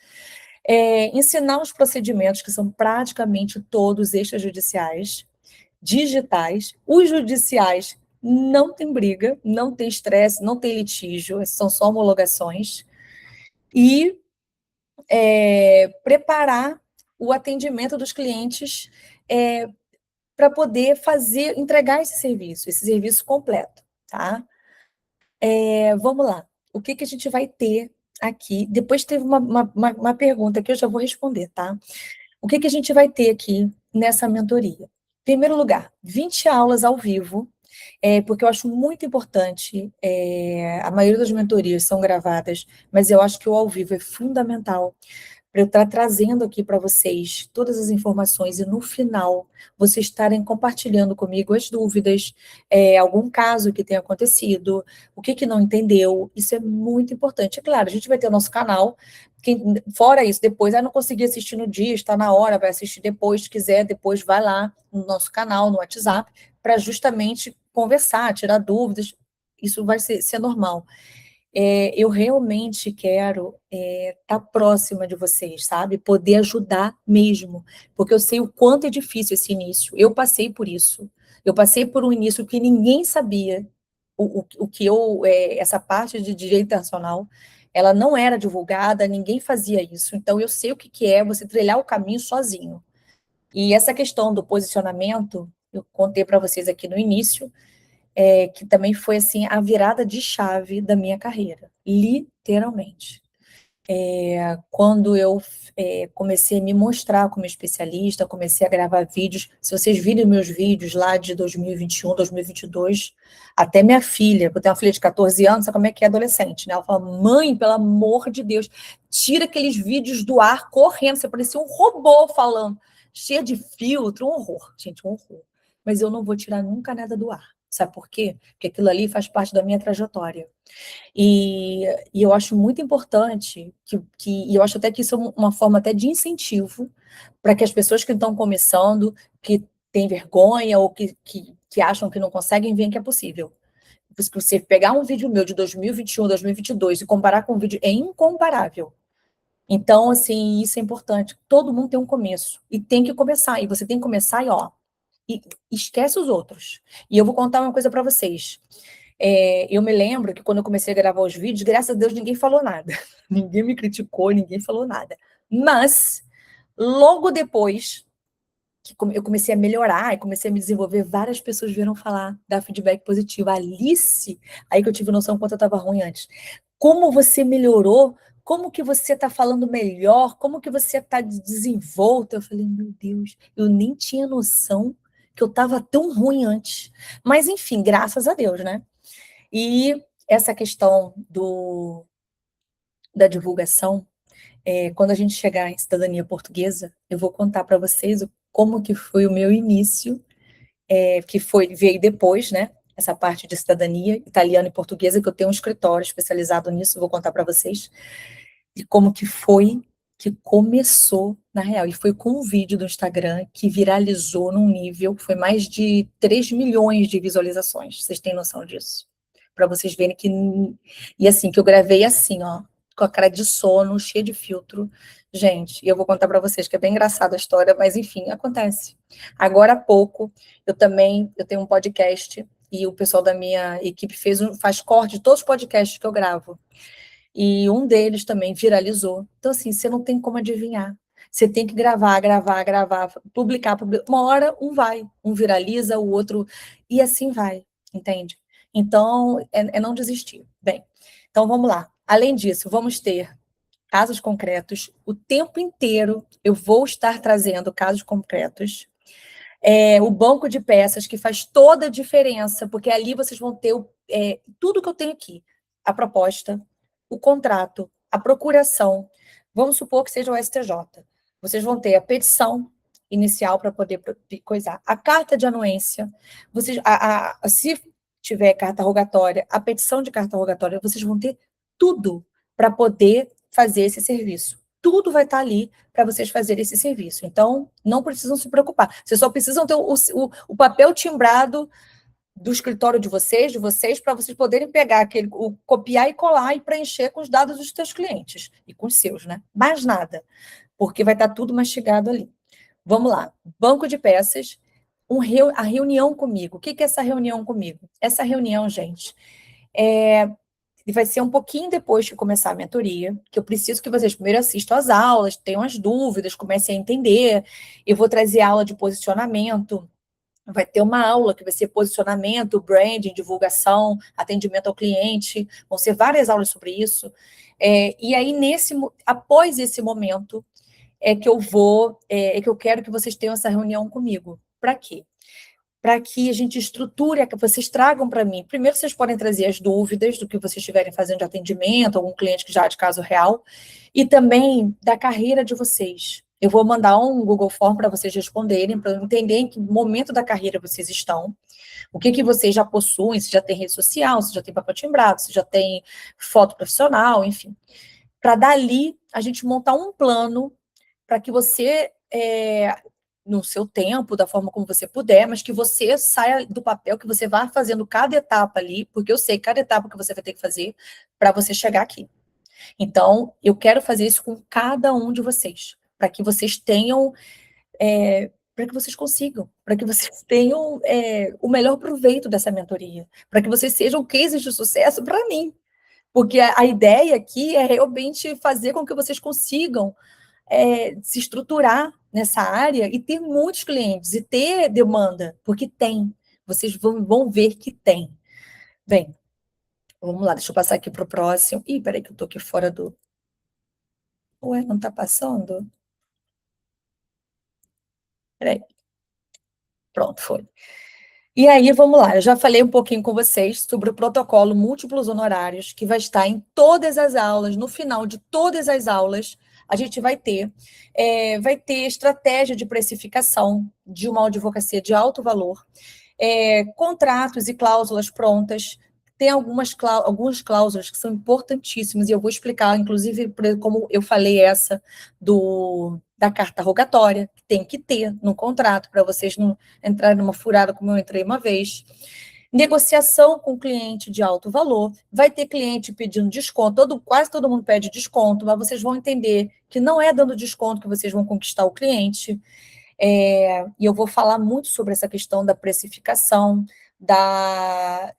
Ensinar os procedimentos, que são praticamente todos extrajudiciais, digitais. Os judiciais não tem briga, não tem estresse, não tem litígio, são só homologações. E preparar o atendimento dos clientes para poder entregar esse serviço completo, tá? Vamos lá. O que a gente vai ter aqui? Depois teve uma pergunta que eu já vou responder, tá? O que a gente vai ter aqui nessa mentoria? Em primeiro lugar, 20 aulas ao vivo, porque eu acho muito importante, a maioria das mentorias são gravadas, mas eu acho que o ao vivo é fundamental para eu estar trazendo aqui para vocês todas as informações e no final vocês estarem compartilhando comigo as dúvidas, algum caso que tenha acontecido, o que não entendeu, isso é muito importante. É claro, a gente vai ter o nosso canal, fora isso, depois, não consegui assistir no dia, está na hora, vai assistir depois, se quiser, depois vai lá no nosso canal, no WhatsApp, para justamente conversar, tirar dúvidas, isso vai ser normal. Eu realmente quero estar próxima de vocês, sabe? Poder ajudar mesmo, porque eu sei o quanto é difícil esse início. Eu passei por isso. Eu passei por um início que ninguém sabia o que essa parte de direito internacional, ela não era divulgada, ninguém fazia isso. Então, eu sei o que é você trilhar o caminho sozinho. E essa questão do posicionamento, eu contei para vocês aqui no início, que também foi assim a virada de chave da minha carreira, literalmente. Quando eu comecei a me mostrar como especialista, comecei a gravar vídeos, se vocês virem meus vídeos lá de 2021, 2022, até minha filha, eu tenho uma filha de 14 anos, sabe como é que é adolescente, né? Ela fala, mãe, pelo amor de Deus, tira aqueles vídeos do ar correndo, você parecia um robô falando, cheia de filtro, um horror, gente, um horror. Mas eu não vou tirar nunca nada do ar. Sabe por quê? Porque aquilo ali faz parte da minha trajetória. E eu acho muito importante, e eu acho até que isso é uma forma até de incentivo para que as pessoas que estão começando, que têm vergonha ou que acham que não conseguem, veem que é possível. Se você pegar um vídeo meu de 2021, 2022 e comparar com um vídeo, é incomparável. Então, assim, isso é importante. Todo mundo tem um começo. E tem que começar. E você tem que começar e esquece os outros. E eu vou contar uma coisa para vocês. Eu me lembro que quando eu comecei a gravar os vídeos, graças a Deus, ninguém falou nada. Ninguém me criticou, ninguém falou nada. Mas, logo depois que eu comecei a melhorar e comecei a me desenvolver, várias pessoas vieram falar, dar feedback positivo. A Alice, aí que eu tive noção quanto eu estava ruim antes. Como você melhorou? Como que você está falando melhor? Como que você está desenvolta? Eu falei, meu Deus, eu nem tinha noção que eu estava tão ruim antes. Mas, enfim, graças a Deus, né? E essa questão da divulgação, quando a gente chegar em cidadania portuguesa, eu vou contar para vocês como que foi o meu início, que veio depois, né? Essa parte de cidadania italiana e portuguesa, que eu tenho um escritório especializado nisso, vou contar para vocês, e como que foi que começou, na real. E foi com um vídeo do Instagram que viralizou num nível, foi mais de 3 milhões de visualizações, vocês têm noção disso? Para vocês verem que... E assim, que eu gravei assim, ó, com a cara de sono, cheia de filtro. Gente, e eu vou contar para vocês que é bem engraçada a história, mas enfim, acontece. Agora há pouco, eu tenho um podcast e o pessoal da minha equipe faz corte de todos os podcasts que eu gravo. E um deles também viralizou. Então, assim, você não tem como adivinhar. Você tem que gravar, publicar. Uma hora um vai, um viraliza, o outro... E assim vai, entende? Então, é não desistir. Bem, então vamos lá. Além disso, vamos ter casos concretos. O tempo inteiro eu vou estar trazendo casos concretos. O banco de peças, que faz toda a diferença, porque ali vocês vão ter tudo que eu tenho aqui. A proposta, o contrato, a procuração. Vamos supor que seja o STJ. Vocês vão ter a petição inicial para poder coisar, a carta de anuência, se tiver carta rogatória, a petição de carta rogatória, vocês vão ter tudo para poder fazer esse serviço. Tudo vai estar ali para vocês fazerem esse serviço. Então, não precisam se preocupar. Vocês só precisam ter o papel timbrado do escritório de vocês, para vocês poderem pegar copiar e colar e preencher com os dados dos seus clientes e com os seus, né? Mais nada, porque vai estar tudo mastigado ali. Vamos lá. Banco de peças, a reunião comigo. O que é essa reunião comigo? Essa reunião, gente, vai ser um pouquinho depois que começar a mentoria, que eu preciso que vocês primeiro assistam às aulas, tenham as dúvidas, comecem a entender. Eu vou trazer aula de posicionamento, vai ter uma aula que vai ser posicionamento, branding, divulgação, atendimento ao cliente, vão ser várias aulas sobre isso. E aí, após esse momento, que eu quero que vocês tenham essa reunião comigo. Para quê? Para que a gente estruture, que vocês tragam para mim. Primeiro, vocês podem trazer as dúvidas do que vocês estiverem fazendo de atendimento, algum cliente que já é de caso real, e também da carreira de vocês. Eu vou mandar um Google Form para vocês responderem, para entenderem em que momento da carreira vocês estão, o que vocês já possuem, se já tem rede social, se já tem papel timbrado, se já tem foto profissional, enfim. Para dali, a gente montar um plano para que você... no seu tempo, da forma como você puder, mas que você saia do papel, que você vá fazendo cada etapa ali, porque eu sei cada etapa que você vai ter que fazer para você chegar aqui. Então, eu quero fazer isso com cada um de vocês, para que vocês tenham, para que vocês consigam, para que vocês tenham o melhor proveito dessa mentoria, para que vocês sejam cases de sucesso para mim, porque a ideia aqui é realmente fazer com que vocês consigam se estruturar nessa área e ter muitos clientes, e ter demanda, porque tem. Vocês vão ver que tem. Bem, vamos lá, deixa eu passar aqui para o próximo. Ih, peraí que eu estou aqui fora do... Ué, não está passando? Peraí. Pronto, foi. E aí, vamos lá, eu já falei um pouquinho com vocês sobre o protocolo múltiplos honorários, que vai estar em todas as aulas, no final de todas as aulas, a gente vai ter estratégia de precificação de uma advocacia de alto valor, Contratos e cláusulas prontas. Tem algumas cláusulas que são importantíssimas, e eu vou explicar, inclusive, como eu falei essa da carta rogatória, que tem que ter no contrato, para vocês não entrarem numa furada como eu entrei uma vez. Negociação com cliente de alto valor, vai ter cliente pedindo desconto, quase todo mundo pede desconto, mas vocês vão entender que não é dando desconto que vocês vão conquistar o cliente. E eu vou falar muito sobre essa questão da precificação,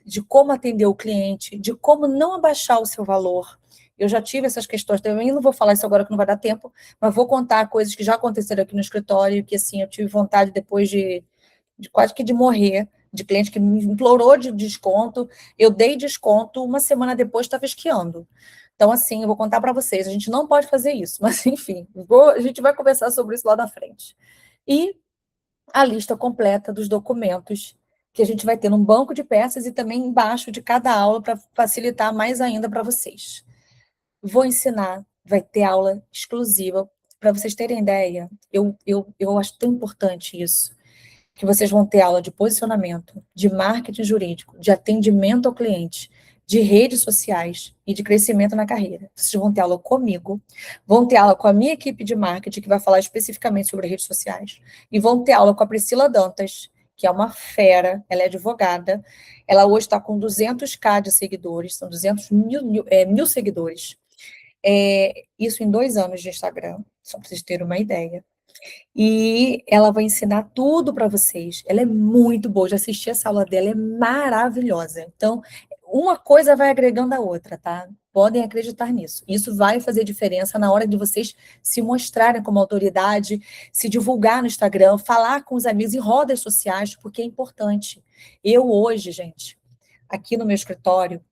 de como atender o cliente, de como não abaixar o seu valor. Eu já tive essas questões também, não vou falar isso agora que não vai dar tempo, mas vou contar coisas que já aconteceram aqui no escritório, que assim, eu tive vontade depois de quase que de morrer, de cliente que me implorou de desconto, eu dei desconto, uma semana depois estava esquiando. Então, assim, eu vou contar para vocês, a gente não pode fazer isso, mas enfim, a gente vai conversar sobre isso lá na frente. E a lista completa dos documentos que a gente vai ter num banco de peças e também embaixo de cada aula para facilitar mais ainda para vocês. Vou ensinar, vai ter aula exclusiva. Para vocês terem ideia, eu acho tão importante isso, que vocês vão ter aula de posicionamento, de marketing jurídico, de atendimento ao cliente, de redes sociais e de crescimento na carreira. Vocês vão ter aula comigo, vão ter aula com a minha equipe de marketing, que vai falar especificamente sobre redes sociais, e vão ter aula com a Priscila Dantas, que é uma fera, ela é advogada, ela hoje está com 200k de seguidores, são 200 mil seguidores. Isso em 2 anos de Instagram, só para vocês terem uma ideia. E ela vai ensinar tudo para vocês. Ela é muito boa, já assisti essa aula dela, é maravilhosa. Então, uma coisa vai agregando a outra, tá? Podem acreditar nisso. Isso vai fazer diferença na hora de vocês se mostrarem como autoridade, se divulgar no Instagram, falar com os amigos em rodas sociais, porque é importante. Eu hoje, gente, aqui no meu escritório,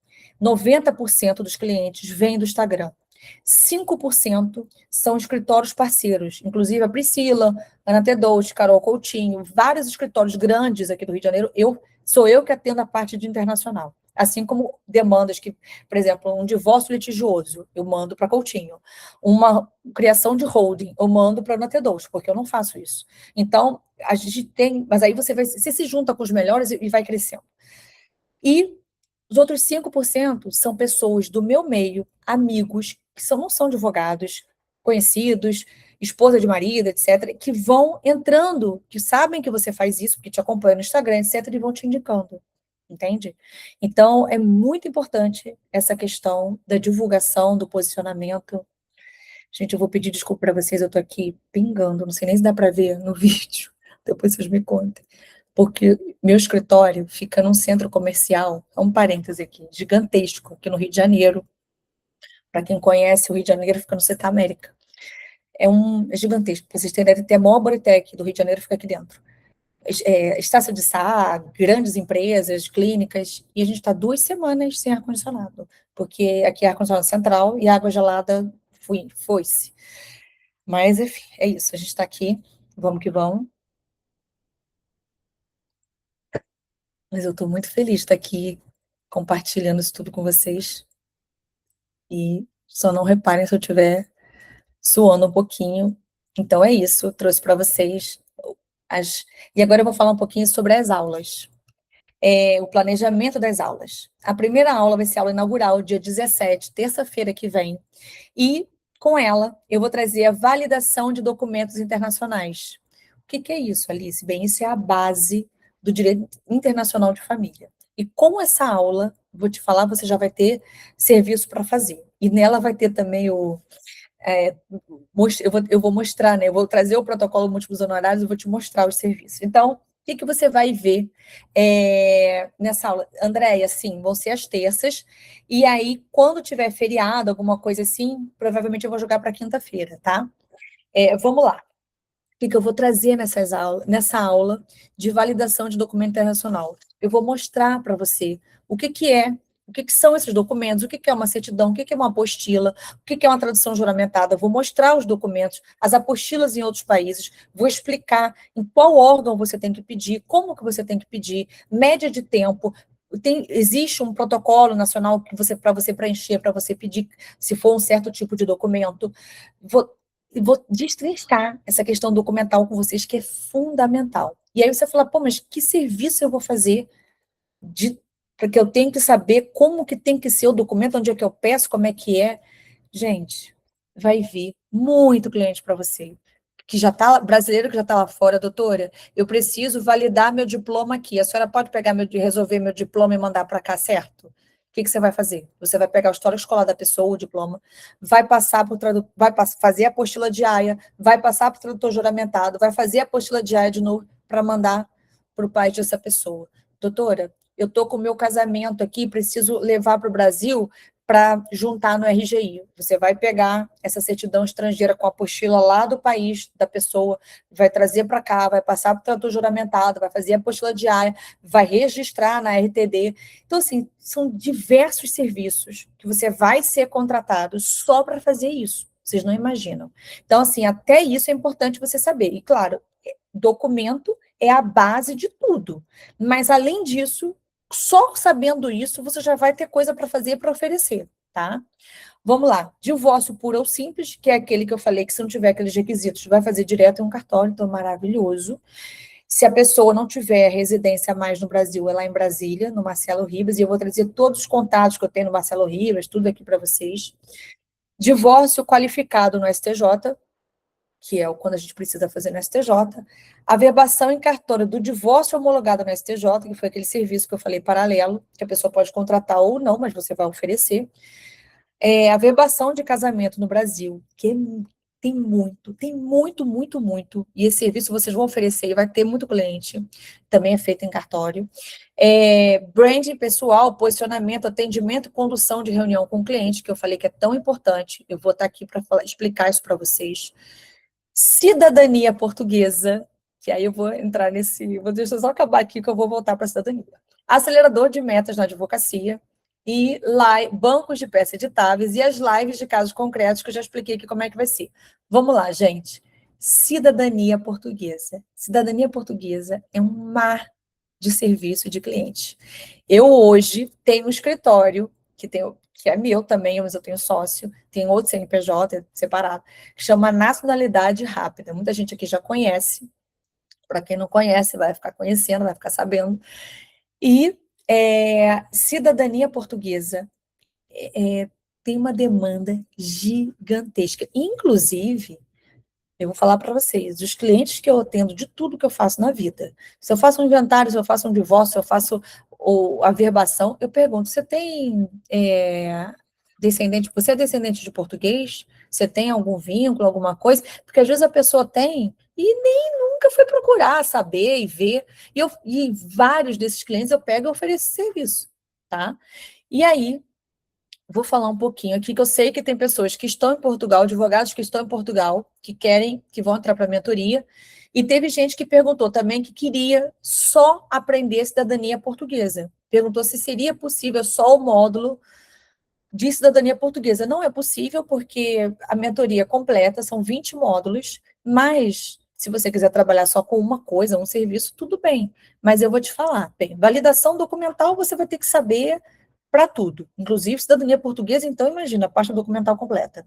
90% dos clientes vêm do Instagram. 5% são escritórios parceiros, inclusive a Priscila, Ana Tedous, Carol Coutinho, vários escritórios grandes aqui do Rio de Janeiro, sou eu que atendo a parte de internacional. Assim como demandas que, por exemplo, um divórcio litigioso, eu mando para Coutinho. Uma criação de holding, eu mando para Ana Tedous, porque eu não faço isso. Então, a gente tem, mas aí você se junta com os melhores e vai crescendo. E os outros 5% são pessoas do meu meio, amigos, que não são advogados, conhecidos, esposa de marido, etc., que vão entrando, que sabem que você faz isso, porque te acompanham no Instagram, etc., e vão te indicando, entende? Então, é muito importante essa questão da divulgação, do posicionamento. Gente, eu vou pedir desculpa para vocês, eu estou aqui pingando, não sei nem se dá para ver no vídeo, depois vocês me contem. Porque meu escritório fica num centro comercial, é um parêntese aqui, gigantesco, aqui no Rio de Janeiro. Para quem conhece, o Rio de Janeiro fica no Setor América. É gigantesco. Vocês devem ter a maior Bodytech do Rio de Janeiro, fica aqui dentro. Estácio de Sá, grandes empresas, clínicas, e a gente está 2 semanas sem ar-condicionado, porque aqui é ar-condicionado central e a água gelada foi-se. Mas, enfim, é isso. A gente está aqui, vamos que vamos. Mas eu estou muito feliz de estar aqui compartilhando isso tudo com vocês. E só não reparem se eu estiver suando um pouquinho. Então é isso, eu trouxe para vocês E agora eu vou falar um pouquinho sobre as aulas. O planejamento das aulas. A primeira aula vai ser a aula inaugural, dia 17, terça-feira que vem. E, com ela, eu vou trazer a validação de documentos internacionais. O que é isso, Alice? Bem, isso é a base do direito internacional de família. E com essa aula, vou te falar, você já vai ter serviço para fazer. E nela vai ter também eu vou mostrar, né? Eu vou trazer o protocolo múltiplos honorários e vou te mostrar os serviços. Então, o que você vai ver nessa aula? Andréia, sim, vão ser as terças, e aí, quando tiver feriado, alguma coisa assim, provavelmente eu vou jogar para quinta-feira, tá? Vamos lá. O que eu vou trazer nessa aula de validação de documento internacional? Eu vou mostrar para você o que são esses documentos, o que é uma certidão, o que é uma apostila, o que é uma tradução juramentada. Vou mostrar os documentos, as apostilas em outros países, vou explicar em qual órgão você tem que pedir, como que você tem que pedir, média de tempo. Existe um protocolo nacional para você preencher, para você pedir, se for um certo tipo de documento. Vou destrinchar essa questão documental com vocês, que é fundamental. E aí você fala, pô, mas que serviço eu vou fazer porque eu tenho que saber como que tem que ser o documento, onde é que eu peço, como é que é. Gente, vai vir muito cliente para você, que já tá, brasileiro que já está lá fora, doutora, eu preciso validar meu diploma aqui. A senhora pode pegar resolver meu diploma e mandar para cá, certo? O que você vai fazer? Você vai pegar o histórico escolar da pessoa, o diploma, vai passar para o tradutor, fazer a apostila de AIA, vai passar para o tradutor juramentado, vai fazer a apostila de AIA de novo para mandar para o pai dessa pessoa. Doutora, eu estou com o meu casamento aqui, preciso levar para o Brasil para juntar no RGI. Você vai pegar essa certidão estrangeira com a apostila lá do país da pessoa, vai trazer para cá, vai passar para o tradutor juramentado, vai fazer a apostila diária, vai registrar na RTD. Então, assim, são diversos serviços que você vai ser contratado só para fazer isso. Vocês não imaginam. Então, assim, até isso é importante você saber. E, claro, documento é a base de tudo. Mas, além disso, só sabendo isso, você já vai ter coisa para fazer e para oferecer, tá? Vamos lá. Divórcio puro ou simples, que é aquele que eu falei que se não tiver aqueles requisitos, vai fazer direto em um cartório, então maravilhoso. Se a pessoa não tiver residência mais no Brasil, é lá em Brasília, no Marcelo Ribas, e eu vou trazer todos os contatos que eu tenho no Marcelo Ribas, tudo aqui para vocês. Divórcio qualificado no STJ, que é quando a gente precisa fazer no STJ, a verbação em cartório do divórcio homologado no STJ, que foi aquele serviço que eu falei paralelo, que a pessoa pode contratar ou não, mas você vai oferecer, a verbação de casamento no Brasil, que tem muito, muito, muito, e esse serviço vocês vão oferecer e vai ter muito cliente, também é feito em cartório. Branding pessoal, posicionamento, atendimento e condução de reunião com o cliente, que eu falei que é tão importante, eu vou estar aqui para explicar isso para vocês. Cidadania portuguesa, que aí eu vou entrar deixa eu só acabar aqui que eu vou voltar para a cidadania. Acelerador de metas na advocacia e bancos de peças editáveis e as lives de casos concretos que eu já expliquei aqui como é que vai ser. Vamos lá, gente. Cidadania portuguesa. Cidadania portuguesa é um mar de serviço de cliente. Eu hoje tenho um escritório que é meu também, mas eu tenho sócio, tem outro CNPJ separado, que chama Nacionalidade Rápida. Muita gente aqui já conhece, para quem não conhece, vai ficar conhecendo, vai ficar sabendo. E cidadania portuguesa tem uma demanda gigantesca. Inclusive, eu vou falar para vocês, os clientes que eu atendo de tudo que eu faço na vida, se eu faço um inventário, se eu faço um divórcio, se eu faço a verbação, eu pergunto, você tem você é descendente de português? Você tem algum vínculo, alguma coisa? Porque às vezes a pessoa tem e nem nunca foi procurar saber e ver. E vários desses clientes eu pego e ofereço serviço, tá? E aí, vou falar um pouquinho aqui, que eu sei que tem pessoas que estão em Portugal, advogados que estão em Portugal, que vão entrar para a mentoria, e teve gente que perguntou também que queria só aprender cidadania portuguesa. Perguntou se seria possível só o módulo de cidadania portuguesa. Não é possível, porque a mentoria completa, são 20 módulos, mas se você quiser trabalhar só com uma coisa, um serviço, tudo bem. Mas eu vou te falar, bem, validação documental você vai ter que saber para tudo, inclusive cidadania portuguesa, então imagina, a pasta documental completa.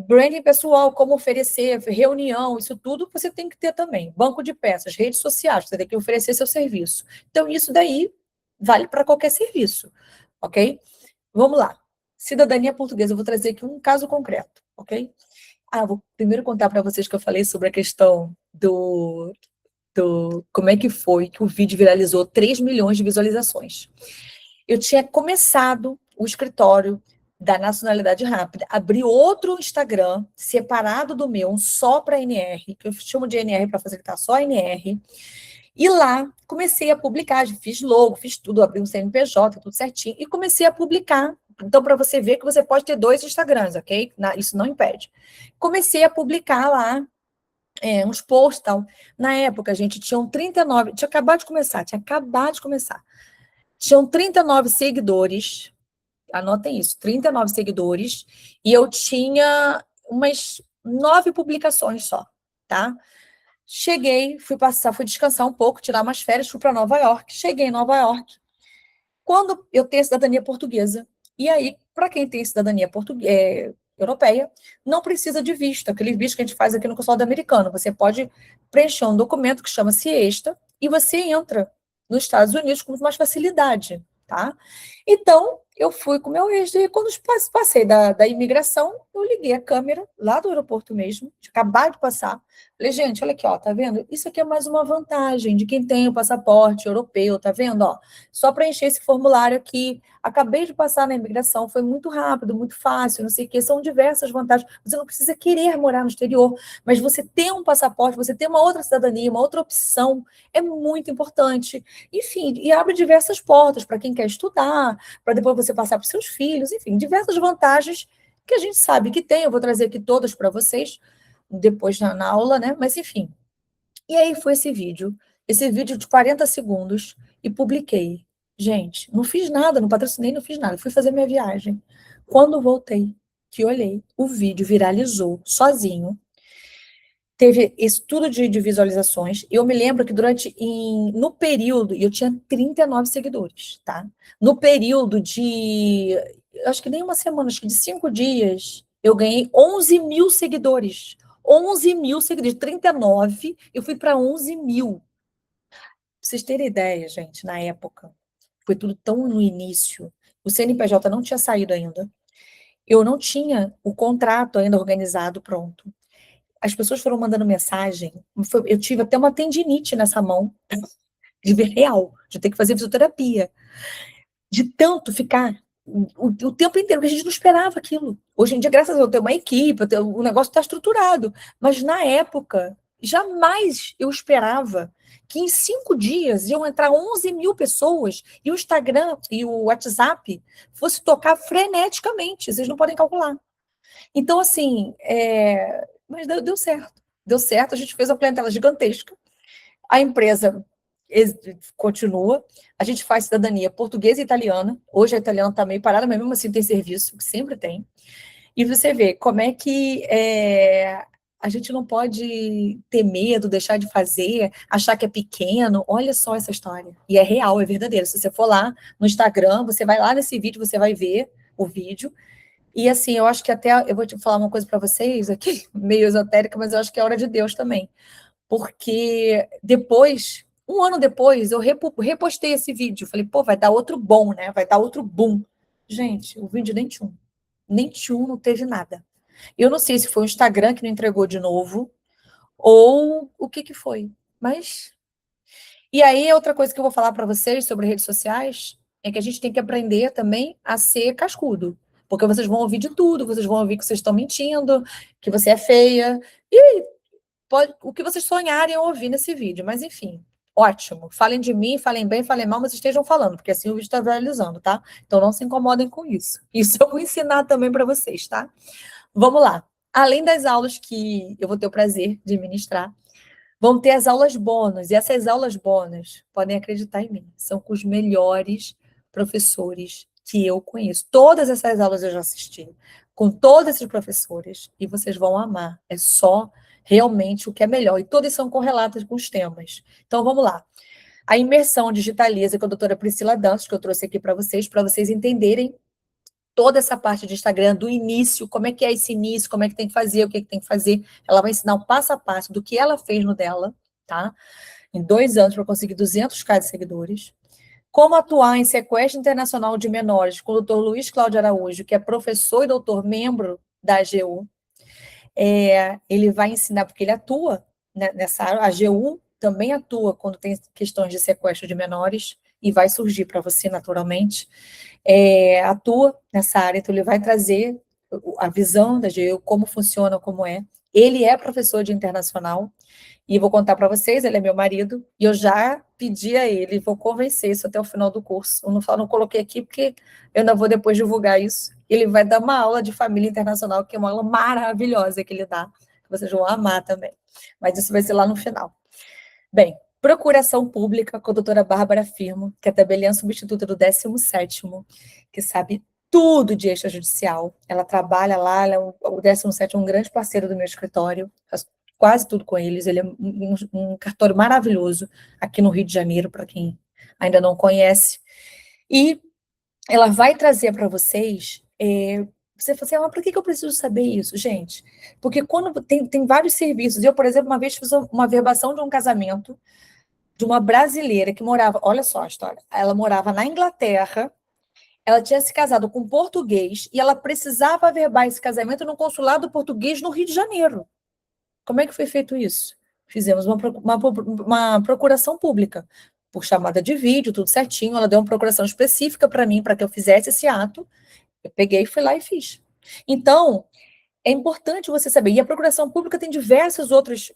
Branding pessoal, como oferecer, reunião, isso tudo você tem que ter também. Banco de peças, redes sociais, você tem que oferecer seu serviço. Então, isso daí vale para qualquer serviço, ok? Vamos lá. Cidadania portuguesa, eu vou trazer aqui um caso concreto, ok? Vou primeiro contar para vocês que eu falei sobre a questão como é que foi que o vídeo viralizou 3 milhões de visualizações. Eu tinha começado o escritório da Nacionalidade Rápida, abri outro Instagram separado do meu, um só para NR, que eu chamo de NR para facilitar só NR, e lá comecei a publicar, fiz logo, fiz tudo, abri um CNPJ, tudo certinho, e comecei a publicar. Então, para você ver que você pode ter 2 Instagrams, ok? Isso não impede. Comecei a publicar lá uns posts e tal. Na época, a gente tinha 39, tinha acabado de começar. Tinham 39 seguidores, anotem isso, 39 seguidores, e eu tinha umas 9 publicações só, tá? Cheguei, fui descansar um pouco, tirar umas férias, fui para Nova York. Cheguei em Nova York, quando eu tenho cidadania portuguesa. E aí, para quem tem cidadania portuguesa, europeia, não precisa de visto, aquele visto que a gente faz aqui no consulado americano. Você pode preencher um documento que chama-se ESTA e você entra nos Estados Unidos com muito mais facilidade, tá? Então, eu fui com o meu ex, e quando passei da imigração, eu liguei a câmera lá do aeroporto mesmo, tinha acabado de passar. Falei, gente, olha aqui, ó, tá vendo? Isso aqui é mais uma vantagem de quem tem o passaporte europeu, tá vendo? Ó, só preencher esse formulário aqui. Acabei de passar na imigração, foi muito rápido, muito fácil, não sei o quê. São diversas vantagens. Você não precisa querer morar no exterior, mas você ter um passaporte, você ter uma outra cidadania, uma outra opção, é muito importante. Enfim, e abre diversas portas para quem quer estudar, para depois você passar para os seus filhos, enfim, diversas vantagens que a gente sabe que tem. Eu vou trazer aqui todas para vocês depois na aula, né? Mas enfim. E aí foi esse vídeo de 40 segundos, e publiquei. Gente, não fiz nada, não patrocinei, não fiz nada. Fui fazer minha viagem. Quando voltei, que olhei, o vídeo viralizou sozinho. Teve estudo de visualizações. Eu me lembro que no período, e eu tinha 39 seguidores, tá? No período acho que nem uma semana, acho que de 5 dias, eu ganhei 11 mil seguidores. 11 mil seguidores, de 39, eu fui para 11 mil. Pra vocês terem ideia, gente, na época, foi tudo tão no início. O CNPJ não tinha saído ainda. Eu não tinha o contrato ainda organizado, pronto. As pessoas foram mandando mensagem. Eu tive até uma tendinite nessa mão, de ver real, de ter que fazer fisioterapia, de tanto ficar o tempo inteiro, que a gente não esperava aquilo. Hoje em dia, graças a Deus, eu tenho uma equipe, o negócio está estruturado. Mas na época, jamais eu esperava que em 5 dias iam entrar 11 mil pessoas e o Instagram e o WhatsApp fosse tocar freneticamente. Vocês não podem calcular. Então, assim, mas deu certo. Deu certo, a gente fez uma clientela gigantesca. A empresa continua. A gente faz cidadania portuguesa e italiana. Hoje a italiana está meio parada, mas mesmo assim tem serviço, que sempre tem. E você vê como é que a gente não pode ter medo, deixar de fazer, achar que é pequeno. Olha só essa história. E é real, é verdadeiro. Se você for lá no Instagram, você vai lá nesse vídeo, você vai ver o vídeo. E assim, eu acho que até, eu vou te falar uma coisa para vocês aqui, meio esotérica, mas eu acho que é hora de Deus também. Porque depois, um ano depois, eu repostei esse vídeo. Falei, pô, vai dar outro bom, né? Vai dar outro boom. Gente, o vídeo nem tchum. Nem tchum, não teve nada. Eu não sei se foi o Instagram que não entregou de novo, ou o que foi. Mas... E aí, outra coisa que eu vou falar para vocês sobre redes sociais é que a gente tem que aprender também a ser cascudo. Porque vocês vão ouvir de tudo, vocês vão ouvir que vocês estão mentindo, que você é feia, e o que vocês sonharem ouvir nesse vídeo. Mas, enfim, ótimo. Falem de mim, falem bem, falem mal, mas estejam falando, porque assim o vídeo está viralizando, tá? Então não se incomodem com isso. Isso eu vou ensinar também para vocês, tá? Vamos lá. Além das aulas que eu vou ter o prazer de ministrar, vão ter as aulas bônus, e essas aulas bônus, podem acreditar em mim, são com os melhores professores que eu conheço. Todas essas aulas eu já assisti, com todos esses professores, e vocês vão amar. É só realmente o que é melhor, e todas são correlatas com os temas. Então, vamos lá. A imersão digitaliza com a doutora Priscila Dantas, que eu trouxe aqui para vocês entenderem toda essa parte de Instagram, do início, como é que é esse início, como é que tem que fazer, o que, é que tem que fazer. Ela vai ensinar o passo a passo do que ela fez no dela, tá? Em 2 anos, para conseguir 200k de seguidores. Como atuar em sequestro internacional de menores com o doutor Luiz Cláudio Araújo, que é professor e doutor membro da AGU. Ele vai ensinar, porque ele atua nessa área. A AGU também atua quando tem questões de sequestro de menores, e vai surgir para você naturalmente. Atua nessa área, então ele vai trazer a visão da AGU, como funciona, como é. Ele é professor de internacional, e vou contar para vocês, ele é meu marido, e eu já pedi a ele, vou convencer isso até o final do curso. Eu não coloquei aqui, porque eu ainda vou depois divulgar isso. Ele vai dar uma aula de família internacional, que é uma aula maravilhosa que ele dá, que vocês vão amar também. Mas isso vai ser lá no final. Bem, procuração pública com a doutora Bárbara Firmo, que é tabeliã substituta do 17º, que sabe tudo de extrajudicial. Ela trabalha lá, o 17º é um grande parceiro do meu escritório, faz quase tudo com eles. Ele é um cartório maravilhoso aqui no Rio de Janeiro, para quem ainda não conhece. E ela vai trazer para vocês Você fala assim, mas por que eu preciso saber isso, gente? Porque quando tem vários serviços. Eu, por exemplo, uma vez fiz uma verbação de um casamento de uma brasileira que morava, olha só a história, ela morava na Inglaterra, ela tinha se casado com um português e ela precisava averbar esse casamento no consulado português no Rio de Janeiro. Como é que foi feito isso? Fizemos uma procuração pública, por chamada de vídeo, tudo certinho. Ela deu uma procuração específica para mim, para que eu fizesse esse ato. Eu peguei, fui lá e fiz. Então, é importante você saber. E a procuração pública tem diversas outras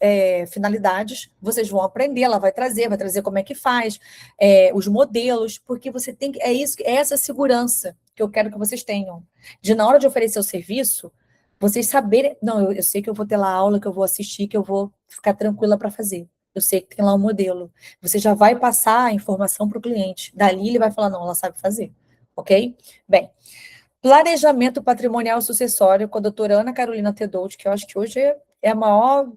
finalidades. Vocês vão aprender, ela vai trazer como é que faz, os modelos, porque você tem que. É essa segurança que eu quero que vocês tenham. De na hora de oferecer o serviço, vocês saberem. Não, eu sei que eu vou ter lá aula, que eu vou assistir, que eu vou ficar tranquila para fazer. Eu sei que tem lá um modelo. Você já vai passar a informação para o cliente. Dali ele vai falar, não, ela sabe fazer. Ok? Bem. Planejamento patrimonial sucessório com a doutora Ana Carolina Tedold, que eu acho que hoje é a maior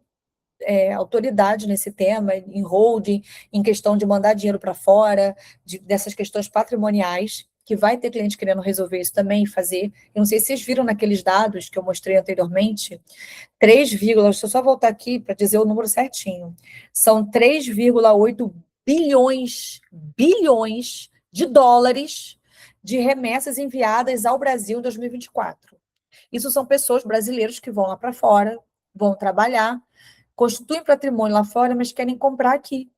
autoridade nesse tema, em holding, em questão de mandar dinheiro para fora, dessas questões patrimoniais, que vai ter cliente querendo resolver isso também e fazer. Eu não sei se vocês viram naqueles dados que eu mostrei anteriormente, 3, deixa eu só voltar aqui para dizer o número certinho. São 3,8 bilhões de dólares de remessas enviadas ao Brasil em 2024. Isso são pessoas brasileiros que vão lá para fora, vão trabalhar, constituem patrimônio lá fora, mas querem comprar aqui,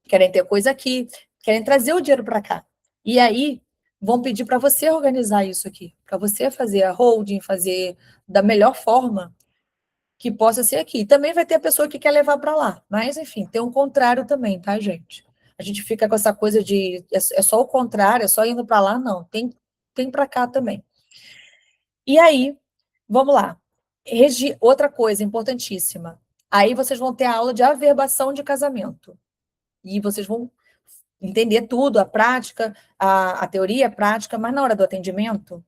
querem ter coisa aqui, querem trazer o dinheiro para cá. E aí vão pedir para você organizar isso aqui, para você fazer a holding, fazer da melhor forma que possa ser aqui. Também vai ter a pessoa que quer levar para lá, mas enfim, tem um contrário também, tá, gente? A gente fica com essa coisa de é só o contrário, é só indo para lá, não. Tem para cá também. E aí, vamos lá. Outra coisa importantíssima. Aí vocês vão ter a aula de averbação de casamento. E vocês vão entender tudo, a prática, a teoria, a prática, mas na hora do atendimento, o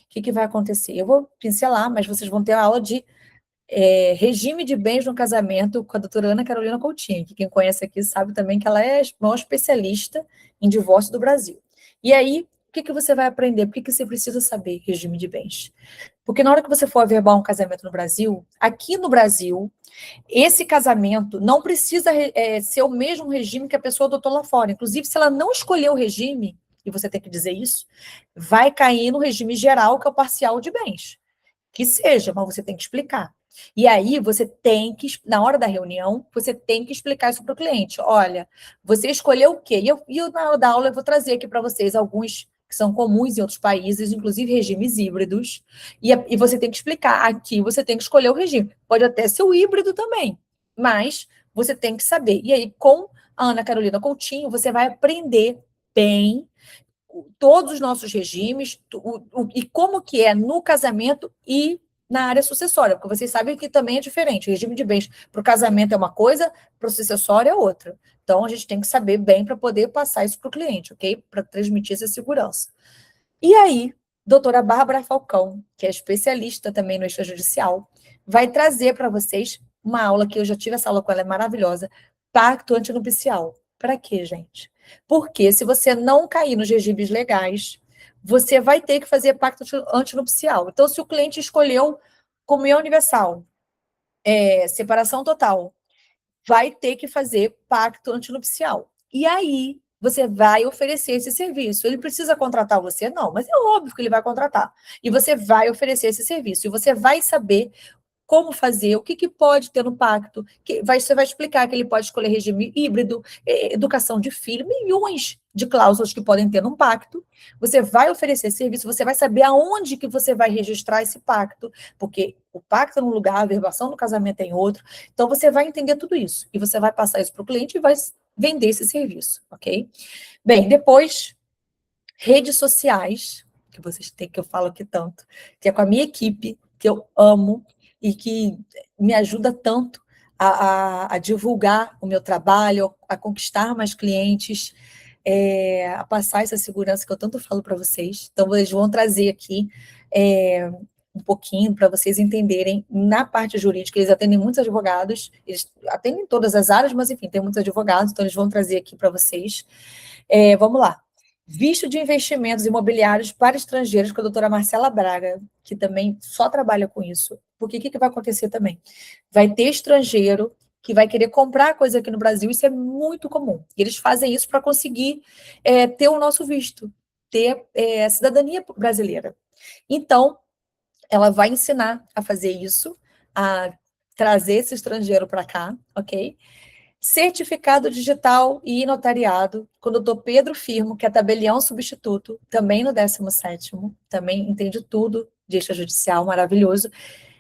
que vai acontecer? Eu vou pincelar, mas vocês vão ter a aula de regime de bens no casamento com a doutora Ana Carolina Coutinho, que quem conhece aqui sabe também que ela é a maior especialista em divórcio do Brasil. E aí, o que você vai aprender? Por que você precisa saber regime de bens? Porque na hora que você for averbar um casamento no Brasil, aqui no Brasil, esse casamento não precisa ser o mesmo regime que a pessoa adotou lá fora. Inclusive, se ela não escolher o regime, e você tem que dizer isso, vai cair no regime geral, que é o parcial de bens. Que seja, mas você tem que explicar. E aí, você tem que, na hora da reunião, você tem que explicar isso para o cliente. Olha, você escolheu o quê? E eu, na hora da aula, eu vou trazer aqui para vocês alguns que são comuns em outros países, inclusive regimes híbridos, e você tem que explicar. Aqui você tem que escolher o regime. Pode até ser o híbrido também, mas você tem que saber. E aí, com a Ana Carolina Coutinho, você vai aprender bem todos os nossos regimes e como que é no casamento e na área sucessória, porque vocês sabem que também é diferente. O regime de bens para o casamento é uma coisa, para o sucessório é outra. Então, a gente tem que saber bem para poder passar isso para o cliente, ok? Para transmitir essa segurança. E aí, doutora Bárbara Falcão, que é especialista também no extrajudicial, vai trazer para vocês uma aula que eu já tive essa aula com ela, é maravilhosa, pacto antinupcial. Para quê, gente? Porque se você não cair nos regimes legais, você vai ter que fazer pacto antinupcial. Então, se o cliente escolheu comunhão universal, separação total, vai ter que fazer pacto antinupcial. E aí, você vai oferecer esse serviço. Ele precisa contratar você? Não, mas é óbvio que ele vai contratar. E você vai oferecer esse serviço. E você vai saber como fazer, o que pode ter no pacto. Você vai explicar que ele pode escolher regime híbrido, educação de filho, milhões de cláusulas que podem ter num pacto. Você vai oferecer serviço, você vai saber aonde que você vai registrar esse pacto, porque o pacto é num lugar, a averbação do casamento é em outro. Então, você vai entender tudo isso. E você vai passar isso para o cliente e vai vender esse serviço, ok? Bem, depois, redes sociais, que vocês têm, que eu falo aqui tanto, que é com a minha equipe, que eu amo, e que me ajuda tanto a divulgar o meu trabalho, a conquistar mais clientes, a passar essa segurança que eu tanto falo para vocês. Então, eles vão trazer aqui um pouquinho para vocês entenderem. Na parte jurídica, eles atendem muitos advogados, eles atendem todas as áreas, mas, enfim, tem muitos advogados, então eles vão trazer aqui para vocês. Vamos lá. Visto de investimentos imobiliários para estrangeiros com a doutora Marcela Braga, que também só trabalha com isso. Porque o que vai acontecer também? Vai ter estrangeiro que vai querer comprar coisa aqui no Brasil, isso é muito comum. E eles fazem isso para conseguir ter o nosso visto, ter a cidadania brasileira. Então, ela vai ensinar a fazer isso, a trazer esse estrangeiro para cá, ok? Certificado digital e notariado, com o doutor Pedro Firmo, que é tabelião substituto, também no 17º, também entende tudo de extrajudicial, maravilhoso.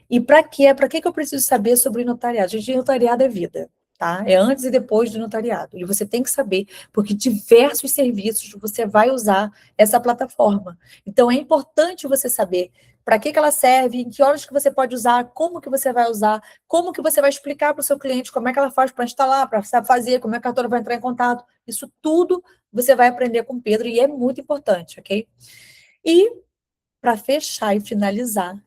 E para quê? Para que eu preciso saber sobre o notariado? Gente, notariado é vida, tá? É antes e depois do notariado. E você tem que saber, porque diversos serviços você vai usar essa plataforma. Então, é importante você saber para que ela serve, em que horas que você pode usar, como que você vai usar, como que você vai explicar para o seu cliente, como é que ela faz para instalar, para fazer, como é que a cartório vai entrar em contato. Isso tudo você vai aprender com o Pedro e é muito importante, ok? E, para fechar e finalizar,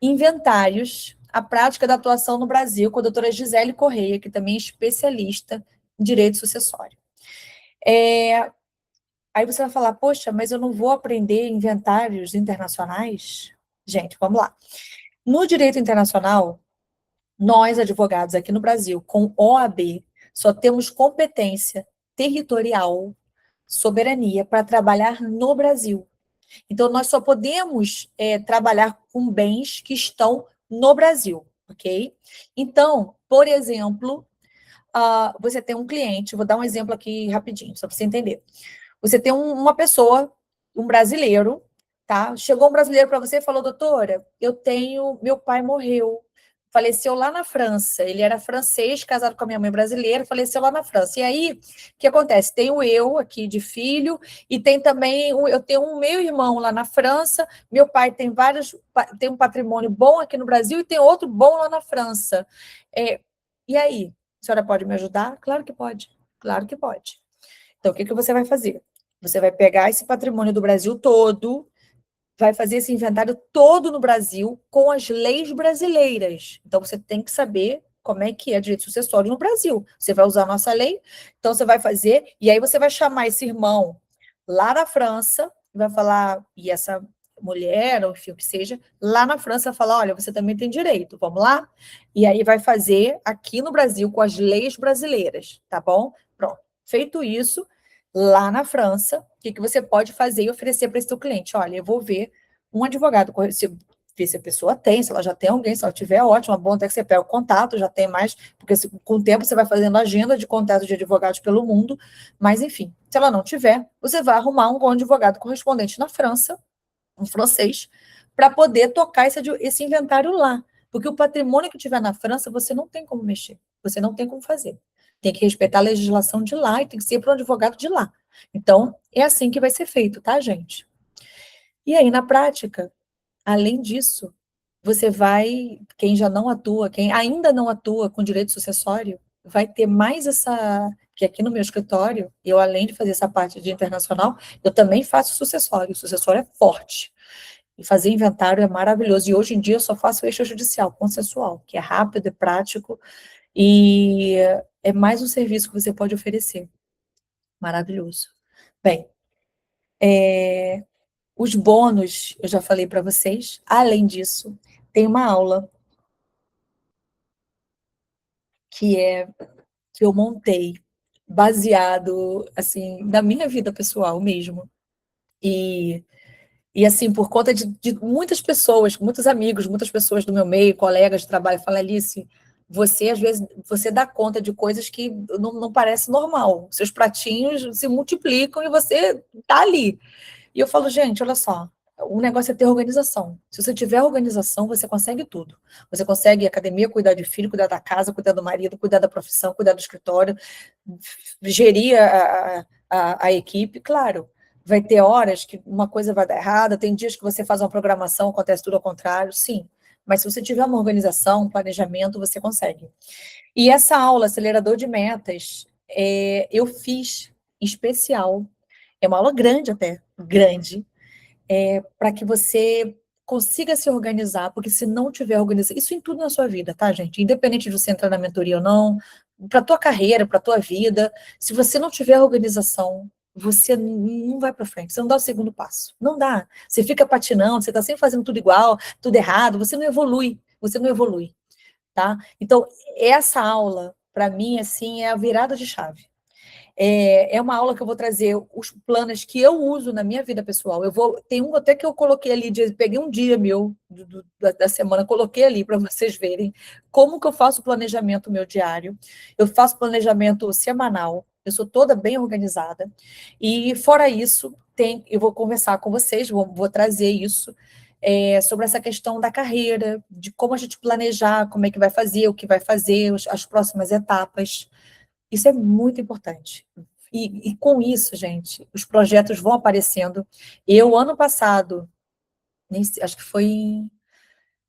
inventários, a prática da atuação no Brasil, com a doutora Gisele Correia, que também é especialista em direito sucessório. Aí você vai falar, poxa, mas eu não vou aprender inventários internacionais? Gente, vamos lá. No direito internacional, nós, advogados aqui no Brasil, com OAB, só temos competência territorial, soberania, para trabalhar no Brasil. Então, nós só podemos trabalhar com bens que estão no Brasil, ok? Então, por exemplo, você tem um cliente, vou dar um exemplo aqui rapidinho, só para você entender. Você tem uma pessoa, um brasileiro, tá? Chegou um brasileiro para você e falou, doutora, meu pai morreu, faleceu lá na França, ele era francês, casado com a minha mãe brasileira, faleceu lá na França. E aí, o que acontece? Tenho eu aqui de filho, e tem também, eu tenho um meu irmão lá na França, meu pai tem um patrimônio bom aqui no Brasil e tem outro bom lá na França. E aí, a senhora pode me ajudar? Claro que pode, claro que pode. Então, o que você vai fazer? Você vai pegar esse patrimônio do Brasil todo, vai fazer esse inventário todo no Brasil com as leis brasileiras. Então, você tem que saber como é que é direito sucessório no Brasil. Você vai usar a nossa lei, então você vai fazer, e aí você vai chamar esse irmão lá na França, vai falar, e essa mulher, ou enfim, o que seja, lá na França, vai falar, olha, você também tem direito, vamos lá? E aí vai fazer aqui no Brasil com as leis brasileiras, tá bom? Pronto. Feito isso, lá na França, o que você pode fazer e oferecer para esse seu cliente? Olha, eu vou ver um advogado, ver se a pessoa tem, se ela já tem alguém, se ela tiver, ótimo, é bom até que você pega o contato, já tem mais, porque com o tempo você vai fazendo agenda de contato de advogados pelo mundo, mas enfim, se ela não tiver, você vai arrumar um bom advogado correspondente na França, um francês, para poder tocar esse inventário lá, porque o patrimônio que tiver na França, você não tem como mexer, você não tem como fazer. Tem que respeitar a legislação de lá e tem que ser para um advogado de lá. Então, é assim que vai ser feito, tá, gente? E aí, na prática, além disso, você vai, quem já não atua, quem ainda não atua com direito sucessório, vai ter mais que aqui no meu escritório, eu além de fazer essa parte de internacional, eu também faço sucessório. O sucessório é forte. E fazer inventário é maravilhoso. E hoje em dia eu só faço extrajudicial, consensual, que é rápido, é prático, e é mais um serviço que você pode oferecer. Maravilhoso. Bem, os bônus, eu já falei para vocês. Além disso, tem uma aula que eu montei baseado, assim, na minha vida pessoal mesmo. E assim, por conta de muitas pessoas, muitos amigos, muitas pessoas do meu meio, colegas de trabalho, falam, Alice, você, às vezes, você dá conta de coisas que não parece normal. Seus pratinhos se multiplicam e você está ali. E eu falo, gente, olha só, o negócio é ter organização. Se você tiver organização, você consegue tudo. Você consegue academia, cuidar de filho, cuidar da casa, cuidar do marido, cuidar da profissão, cuidar do escritório, gerir a equipe, claro. Vai ter horas que uma coisa vai dar errada, tem dias que você faz uma programação, acontece tudo ao contrário, sim. Mas se você tiver uma organização, um planejamento, você consegue. E essa aula, Acelerador de Metas, eu fiz em especial, é uma aula grande até, grande, para que você consiga se organizar, porque se não tiver organização, isso em tudo na sua vida, tá, gente? Independente de você entrar na mentoria ou não, para a tua carreira, para a tua vida, se você não tiver organização, você não vai para frente, você não dá o segundo passo. Não dá. Você fica patinando, você está sempre fazendo tudo igual, tudo errado, você não evolui, tá? Então, essa aula, para mim, assim, é a virada de chave. É uma aula que eu vou trazer os planos que eu uso na minha vida pessoal. Tem um até que eu coloquei ali, peguei um dia meu da semana, coloquei ali para vocês verem como que eu faço o planejamento meu diário. Eu faço planejamento semanal, eu sou toda bem organizada. E fora isso, eu vou conversar com vocês, vou trazer isso. Sobre essa questão da carreira, de como a gente planejar, como é que vai fazer, o que vai fazer, as próximas etapas. Isso é muito importante. E com isso, gente, os projetos vão aparecendo. Eu, ano passado, acho que foi,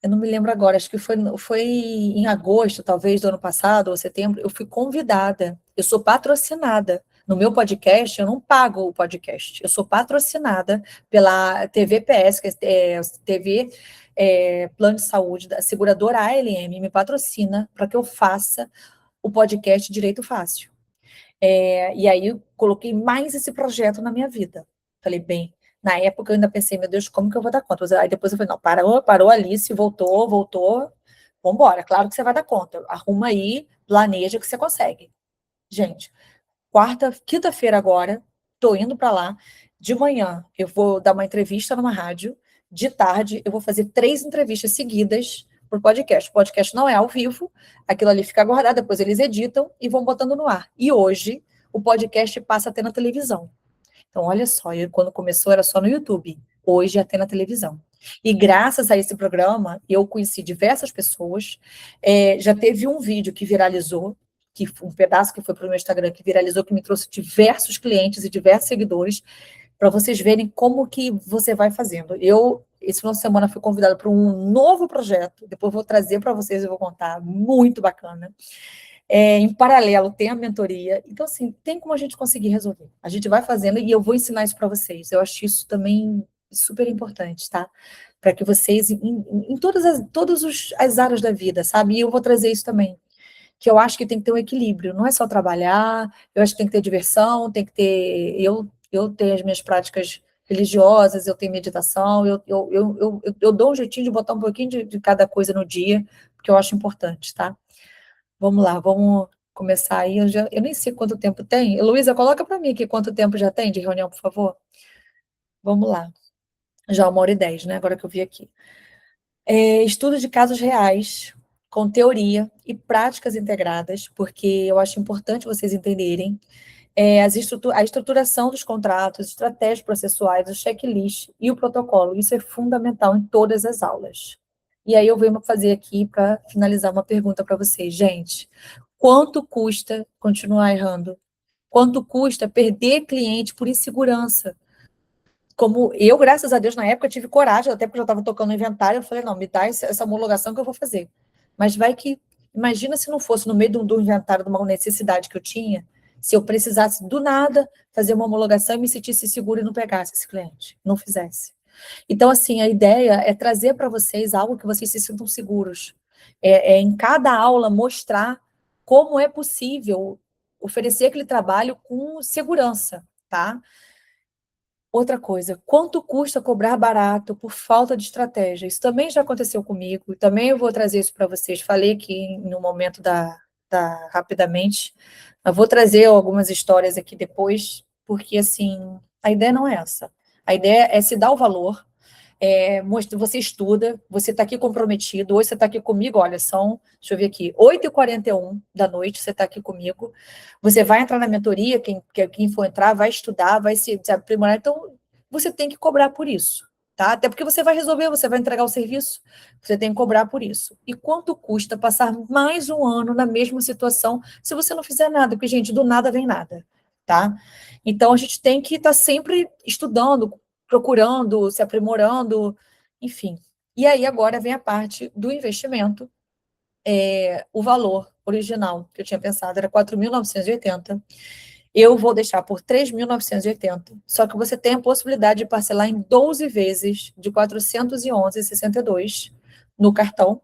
eu não me lembro agora, acho que foi em agosto, talvez, do ano passado, ou setembro, eu fui convidada, eu sou patrocinada. No meu podcast, eu não pago o podcast, eu sou patrocinada pela TVPS, que TV Plano de Saúde, da seguradora ALM, me patrocina para que eu faça o podcast Direito Fácil. E aí eu coloquei mais esse projeto na minha vida. Falei, bem, na época eu ainda pensei, meu Deus, como que eu vou dar conta? Aí depois eu falei, não, parou Alice, voltou, vamos embora, claro que você vai dar conta. Arruma aí, planeja que você consegue. Gente, quinta-feira agora, tô indo para lá. De manhã eu vou dar uma entrevista numa rádio. De tarde eu vou fazer 3 entrevistas seguidas por podcast. O podcast não é ao vivo, aquilo ali fica guardado, depois eles editam e vão botando no ar. E hoje o podcast passa a ter na televisão. Então, olha só, quando começou era só no YouTube, hoje já tem na televisão. E graças a esse programa, eu conheci diversas pessoas, já teve um vídeo que viralizou, um pedaço que foi para o meu Instagram, que viralizou, que me trouxe diversos clientes e diversos seguidores, para vocês verem como que você vai fazendo. Esse final de semana, fui convidada para um novo projeto, depois vou trazer para vocês, eu vou contar, muito bacana. Em paralelo, tem a mentoria. Então, assim, tem como a gente conseguir resolver. A gente vai fazendo e eu vou ensinar isso para vocês. Eu acho isso também super importante, tá? Para que vocês, em todas as áreas da vida, sabe? E eu vou trazer isso também. Que eu acho que tem que ter um equilíbrio. Não é só trabalhar, eu acho que tem que ter diversão, tem que ter... Eu tenho as minhas práticas religiosas, eu tenho meditação, eu dou um jeitinho de botar um pouquinho de cada coisa no dia, porque eu acho importante, tá? Vamos lá, vamos começar aí. Eu nem sei quanto tempo tem. Heloísa, coloca para mim aqui quanto tempo já tem de reunião, por favor. Vamos lá. Já 1h10, né? Agora que eu vi aqui. Estudo de casos reais, com teoria e práticas integradas, porque eu acho importante vocês entenderem a estruturação dos contratos, estratégias processuais, o checklist e o protocolo. Isso é fundamental em todas as aulas. E aí eu venho fazer aqui, para finalizar, uma pergunta para vocês. Gente, quanto custa continuar errando? Quanto custa perder cliente por insegurança? Como eu, graças a Deus, na época, tive coragem, até porque eu já estava tocando no inventário, eu falei, não, me dá essa homologação que eu vou fazer. Mas vai que, imagina se não fosse no meio do inventário, de uma necessidade que eu tinha, se eu precisasse do nada fazer uma homologação e me sentisse seguro e não pegasse esse cliente, não fizesse. Então, assim, a ideia é trazer para vocês algo que vocês se sintam seguros. Em cada aula mostrar como é possível oferecer aquele trabalho com segurança, tá? Outra coisa, quanto custa cobrar barato por falta de estratégia? Isso também já aconteceu comigo, também eu vou trazer isso para vocês. Falei aqui no momento rapidamente, eu vou trazer algumas histórias aqui depois, porque, assim, a ideia não é essa. A ideia é se dar o valor, você estuda, você está aqui comprometido, hoje você está aqui comigo, olha, deixa eu ver aqui, 8h41 da noite, você está aqui comigo, você vai entrar na mentoria, quem for entrar vai estudar, vai se aprimorar, então você tem que cobrar por isso, tá? Até porque você vai resolver, você vai entregar o serviço, você tem que cobrar por isso. E quanto custa passar mais um ano na mesma situação se você não fizer nada? Porque, gente, do nada vem nada, tá? Então, a gente tem que estar sempre estudando, procurando, se aprimorando, enfim. E aí agora vem a parte do investimento. O valor original que eu tinha pensado era 4.980. Eu vou deixar por 3.980. Só que você tem a possibilidade de parcelar em 12 vezes de 411,62 no cartão.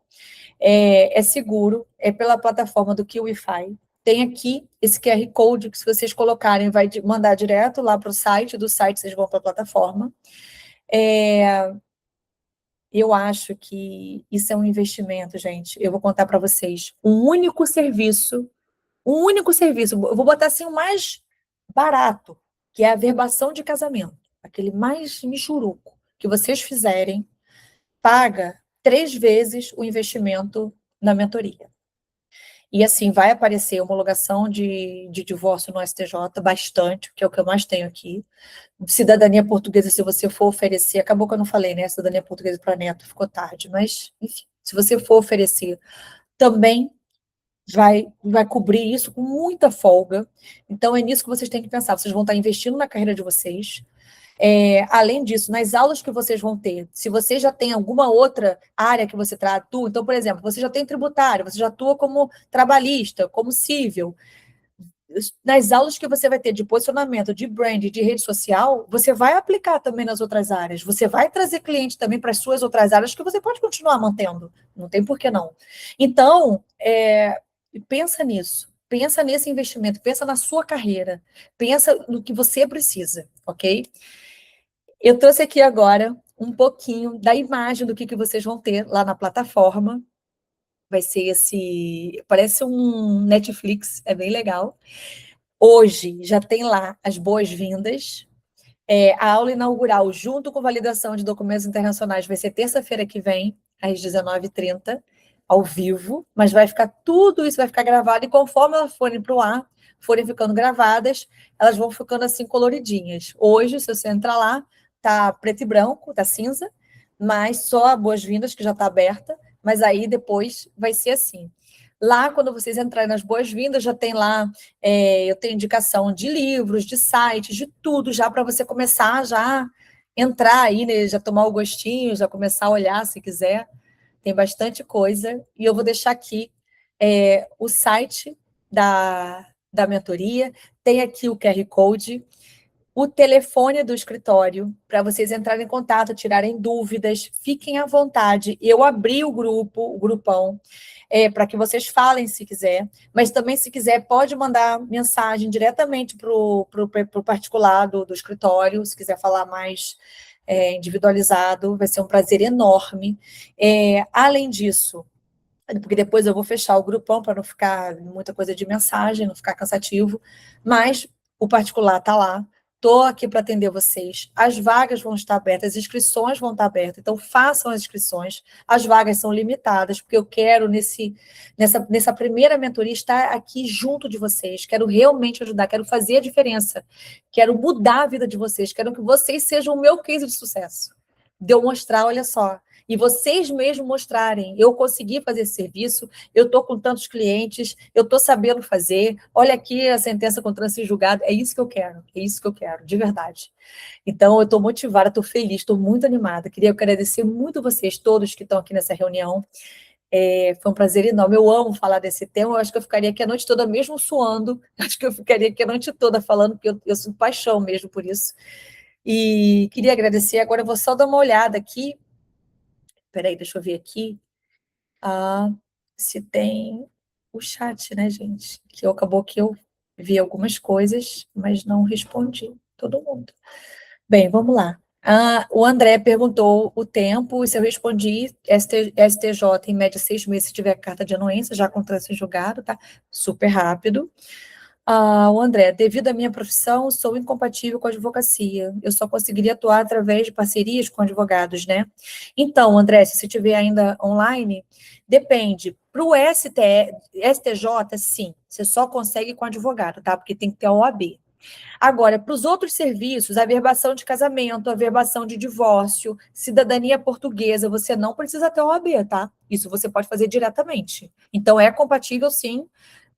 É seguro, é pela plataforma do KiwiFi. tem aqui esse QR Code que, se vocês colocarem, vai mandar direto lá para o site, do site vocês vão para a plataforma. Eu acho que isso é um investimento, gente. Eu vou contar para vocês. Um único serviço, eu vou botar assim o mais barato, que é a verbação de casamento, aquele mais michuruco que vocês fizerem, paga 3 vezes o investimento na mentoria. E assim, vai aparecer homologação de divórcio no STJ, bastante, que é o que eu mais tenho aqui. Cidadania portuguesa, se você for oferecer, acabou que eu não falei, né? Cidadania portuguesa para neto, ficou tarde, mas, enfim, se você for oferecer, também vai cobrir isso com muita folga. Então, é nisso que vocês têm que pensar. Vocês vão estar investindo na carreira de vocês. Além disso, nas aulas que vocês vão ter, se você já tem alguma outra área que você atua, então, por exemplo, você já tem tributário, você já atua como trabalhista, como civil, nas aulas que você vai ter de posicionamento, de brand, de rede social, você vai aplicar também nas outras áreas, você vai trazer cliente também para as suas outras áreas que você pode continuar mantendo, não tem por que não. Então, pensa nisso, pensa nesse investimento, pensa na sua carreira, pensa no que você precisa, ok? Eu trouxe aqui agora um pouquinho da imagem do que vocês vão ter lá na plataforma. Vai ser parece um Netflix, é bem legal. Hoje já tem lá as boas-vindas. A aula inaugural, junto com validação de documentos internacionais, vai ser terça-feira que vem, às 19h30, ao vivo, mas vai ficar tudo isso, vai ficar gravado, e conforme elas forem para o ar, forem ficando gravadas, elas vão ficando assim coloridinhas. Hoje, se você entrar lá, tá preto e branco, tá cinza, mas só a boas-vindas, que já está aberta, mas aí depois vai ser assim. Lá, quando vocês entrarem nas boas-vindas, já tem lá, eu tenho indicação de livros, de sites, de tudo, já para você começar já entrar aí, né, já tomar o gostinho, já começar a olhar se quiser. Tem bastante coisa. E eu vou deixar aqui o site da mentoria, tem aqui o QR Code, o telefone do escritório, para vocês entrarem em contato, tirarem dúvidas, fiquem à vontade. Eu abri o grupão, para que vocês falem se quiser, mas também, se quiser, pode mandar mensagem diretamente para o particular do escritório, se quiser falar mais individualizado, vai ser um prazer enorme. Além disso, porque depois eu vou fechar o grupão para não ficar muita coisa de mensagem, não ficar cansativo, mas o particular está lá. Estou aqui para atender vocês. As vagas vão estar abertas, as inscrições vão estar abertas, então façam as inscrições. As vagas são limitadas, porque eu quero, nessa primeira mentoria, estar aqui junto de vocês. Quero realmente ajudar, quero fazer a diferença, quero mudar a vida de vocês, quero que vocês sejam o meu case de sucesso. De eu mostrar, olha só, e vocês mesmos mostrarem, eu consegui fazer esse serviço, eu estou com tantos clientes, eu estou sabendo fazer, olha aqui a sentença contra esse julgado, é isso que eu quero, de verdade. Então, eu estou motivada, estou feliz, estou muito animada, queria agradecer muito vocês todos que estão aqui nessa reunião, foi um prazer enorme, eu amo falar desse tema, eu acho que eu ficaria aqui a noite toda mesmo suando, acho que eu ficaria aqui a noite toda falando, porque eu sinto paixão mesmo por isso, e queria agradecer. Agora eu vou só dar uma olhada aqui. Peraí, deixa eu ver aqui. Se tem o chat, né, gente? Que acabou que eu vi algumas coisas, mas não respondi todo mundo. Bem, vamos lá. O André perguntou o tempo, e se eu respondi, STJ, em média 6 meses, se tiver carta de anuência, já com trânsito em julgado, tá? Super rápido. O André, devido à minha profissão, sou incompatível com a advocacia. Eu só conseguiria atuar através de parcerias com advogados, né? Então, André, se você estiver ainda online, depende. Para o STJ, sim, você só consegue com advogado, tá? Porque tem que ter a OAB. Agora, para os outros serviços, a verbação de casamento, a verbação de divórcio, cidadania portuguesa, você não precisa ter OAB, tá? Isso você pode fazer diretamente. Então, é compatível, sim,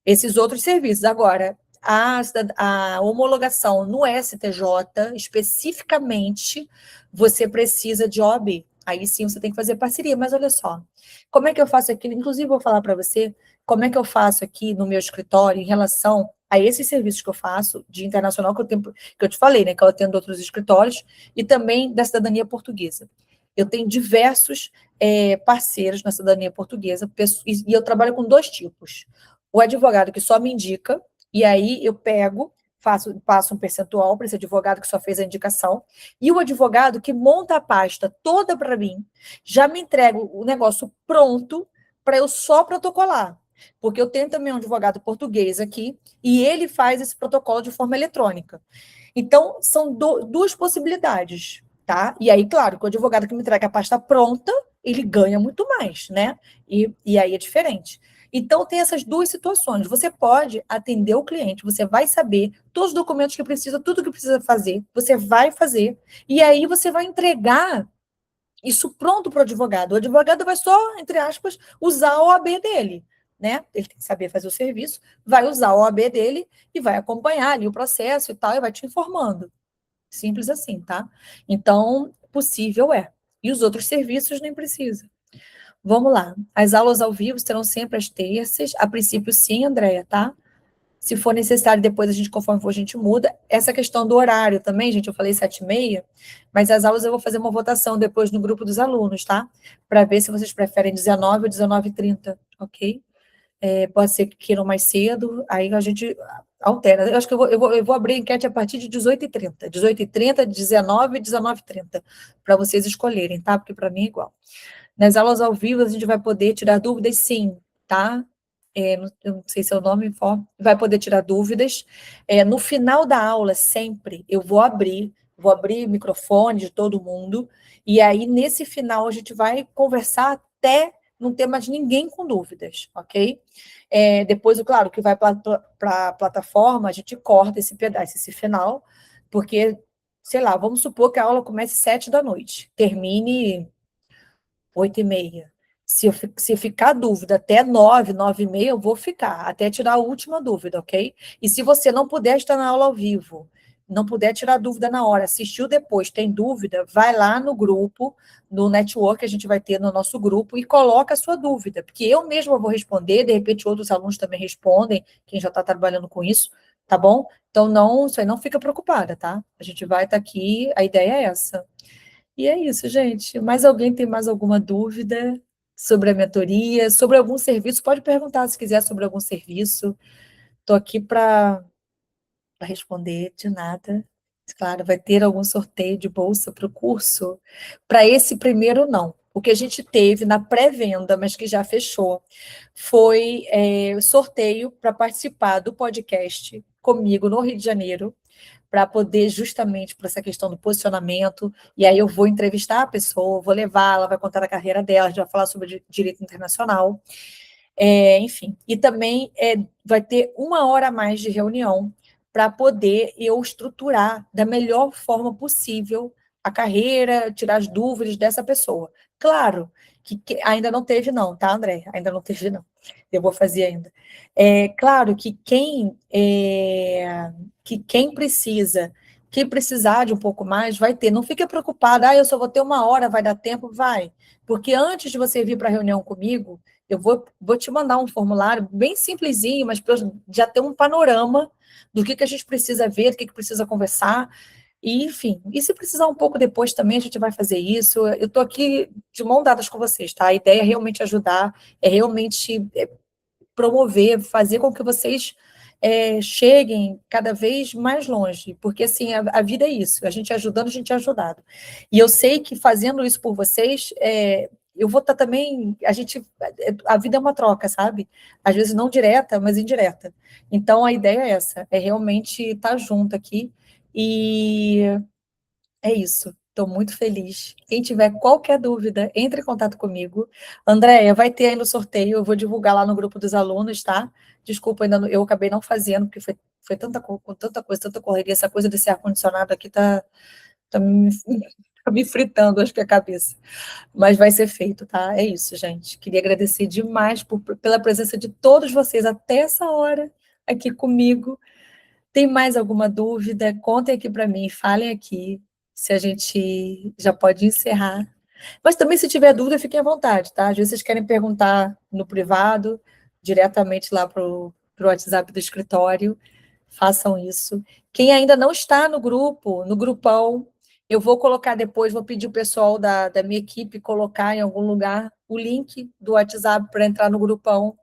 esses outros serviços. Agora, a homologação no STJ, especificamente, você precisa de OAB. Aí sim você tem que fazer parceria, mas olha só, como é que eu faço aqui? Inclusive, vou falar para você como é que eu faço aqui no meu escritório em relação a esses serviços que eu faço de internacional, que eu te falei, né? Que eu atendo outros escritórios, e também da cidadania portuguesa. Eu tenho diversos parceiros na cidadania portuguesa, e eu trabalho com 2 tipos. O advogado que só me indica, e aí eu passo um percentual para esse advogado que só fez a indicação, e o advogado que monta a pasta toda para mim, já me entrega o negócio pronto para eu só protocolar. Porque eu tenho também um advogado português aqui, e ele faz esse protocolo de forma eletrônica. Então, são duas possibilidades, tá? E aí, claro, que o advogado que me entrega a pasta pronta, ele ganha muito mais, né? E aí é diferente. Então, tem essas duas situações. Você pode atender o cliente, você vai saber todos os documentos que precisa, tudo que precisa fazer, você vai fazer, e aí você vai entregar isso pronto para o advogado. O advogado vai só, entre aspas, usar a OAB dele, né? Ele tem que saber fazer o serviço, vai usar a OAB dele e vai acompanhar ali o processo e tal, e vai te informando. Simples assim, tá? Então, possível é. E os outros serviços nem precisa. Vamos lá. As aulas ao vivo serão sempre às terças. A princípio, sim, Andréia, tá? Se for necessário, depois a gente, conforme for, a gente muda. Essa questão do horário também, gente, eu falei 7h30, mas as aulas eu vou fazer uma votação depois no grupo dos alunos, tá? Para ver se vocês preferem 19 ou 19h30, ok? Pode ser que queiram mais cedo, aí a gente altera. Eu acho que eu vou abrir a enquete a partir de 18h30. 18h30, 19 e 19h30, para vocês escolherem, tá? Porque para mim é igual. Nas aulas ao vivo, a gente vai poder tirar dúvidas, sim, tá? Eu não sei se é o nome, vai poder tirar dúvidas. No final da aula, sempre, eu vou abrir o microfone de todo mundo, e aí, nesse final, a gente vai conversar até não ter mais ninguém com dúvidas, ok? Depois, claro, que vai para a plataforma, a gente corta esse pedaço, esse final, porque, sei lá, vamos supor que a aula comece 7 da noite, termine 8h30. Se ficar dúvida até 9, 9h30, eu vou ficar, até tirar a última dúvida, ok? E se você não puder estar na aula ao vivo, não puder tirar dúvida na hora, assistiu depois, tem dúvida, vai lá no grupo, no network que a gente vai ter no nosso grupo e coloca a sua dúvida, porque eu mesma vou responder, de repente outros alunos também respondem, quem já está trabalhando com isso, tá bom? Então, isso aí não fica preocupada, tá? A gente vai estar aqui, a ideia é essa. E é isso, gente. Mais alguém tem mais alguma dúvida sobre a mentoria, sobre algum serviço? Pode perguntar se quiser sobre algum serviço. Estou aqui para responder de nada. Claro, vai ter algum sorteio de bolsa para o curso? Para esse primeiro, não. O que a gente teve na pré-venda, mas que já fechou, foi sorteio para participar do podcast comigo no Rio de Janeiro, para poder justamente por essa questão do posicionamento, e aí eu vou entrevistar a pessoa, vou levar, ela vai contar a carreira dela, a gente vai falar sobre direito internacional, enfim. E também vai ter 1 hora a mais de reunião para poder eu estruturar da melhor forma possível a carreira, tirar as dúvidas dessa pessoa. Claro que ainda não teve não, tá, André? Ainda não teve não. Eu vou fazer ainda. Claro que quem precisar de um pouco mais, vai ter. Não fique preocupada, eu só vou ter 1 hora, vai dar tempo? Vai. Porque antes de você vir para a reunião comigo, eu vou te mandar um formulário bem simplesinho, mas para já ter um panorama do que a gente precisa ver, do que precisa conversar, e, enfim. E se precisar um pouco depois também, a gente vai fazer isso. Eu estou aqui de mão dadas com vocês, tá? A ideia é realmente ajudar, é realmente promover, fazer com que vocês cheguem cada vez mais longe, porque assim, a vida é isso, a gente ajudando, a gente é ajudado. E eu sei que fazendo isso por vocês, eu vou estar também, a vida é uma troca, sabe? Às vezes não direta, mas indireta. Então a ideia é essa, é realmente estar junto aqui, e é isso. Estou muito feliz. Quem tiver qualquer dúvida, entre em contato comigo. Andréia, vai ter aí no sorteio, eu vou divulgar lá no grupo dos alunos, tá? Desculpa, eu acabei não fazendo, porque foi tanta coisa, tanta correria, essa coisa desse ar-condicionado aqui tá tá me fritando, acho que a cabeça. Mas vai ser feito, tá? É isso, gente. Queria agradecer demais pela presença de todos vocês até essa hora aqui comigo. Tem mais alguma dúvida? Contem aqui para mim, falem aqui, se a gente já pode encerrar. Mas também, se tiver dúvida, fiquem à vontade, tá? Às vezes vocês querem perguntar no privado, diretamente lá para o WhatsApp do escritório, façam isso. Quem ainda não está no grupo, no grupão, eu vou colocar depois, vou pedir o pessoal da minha equipe colocar em algum lugar o link do WhatsApp para entrar no grupão.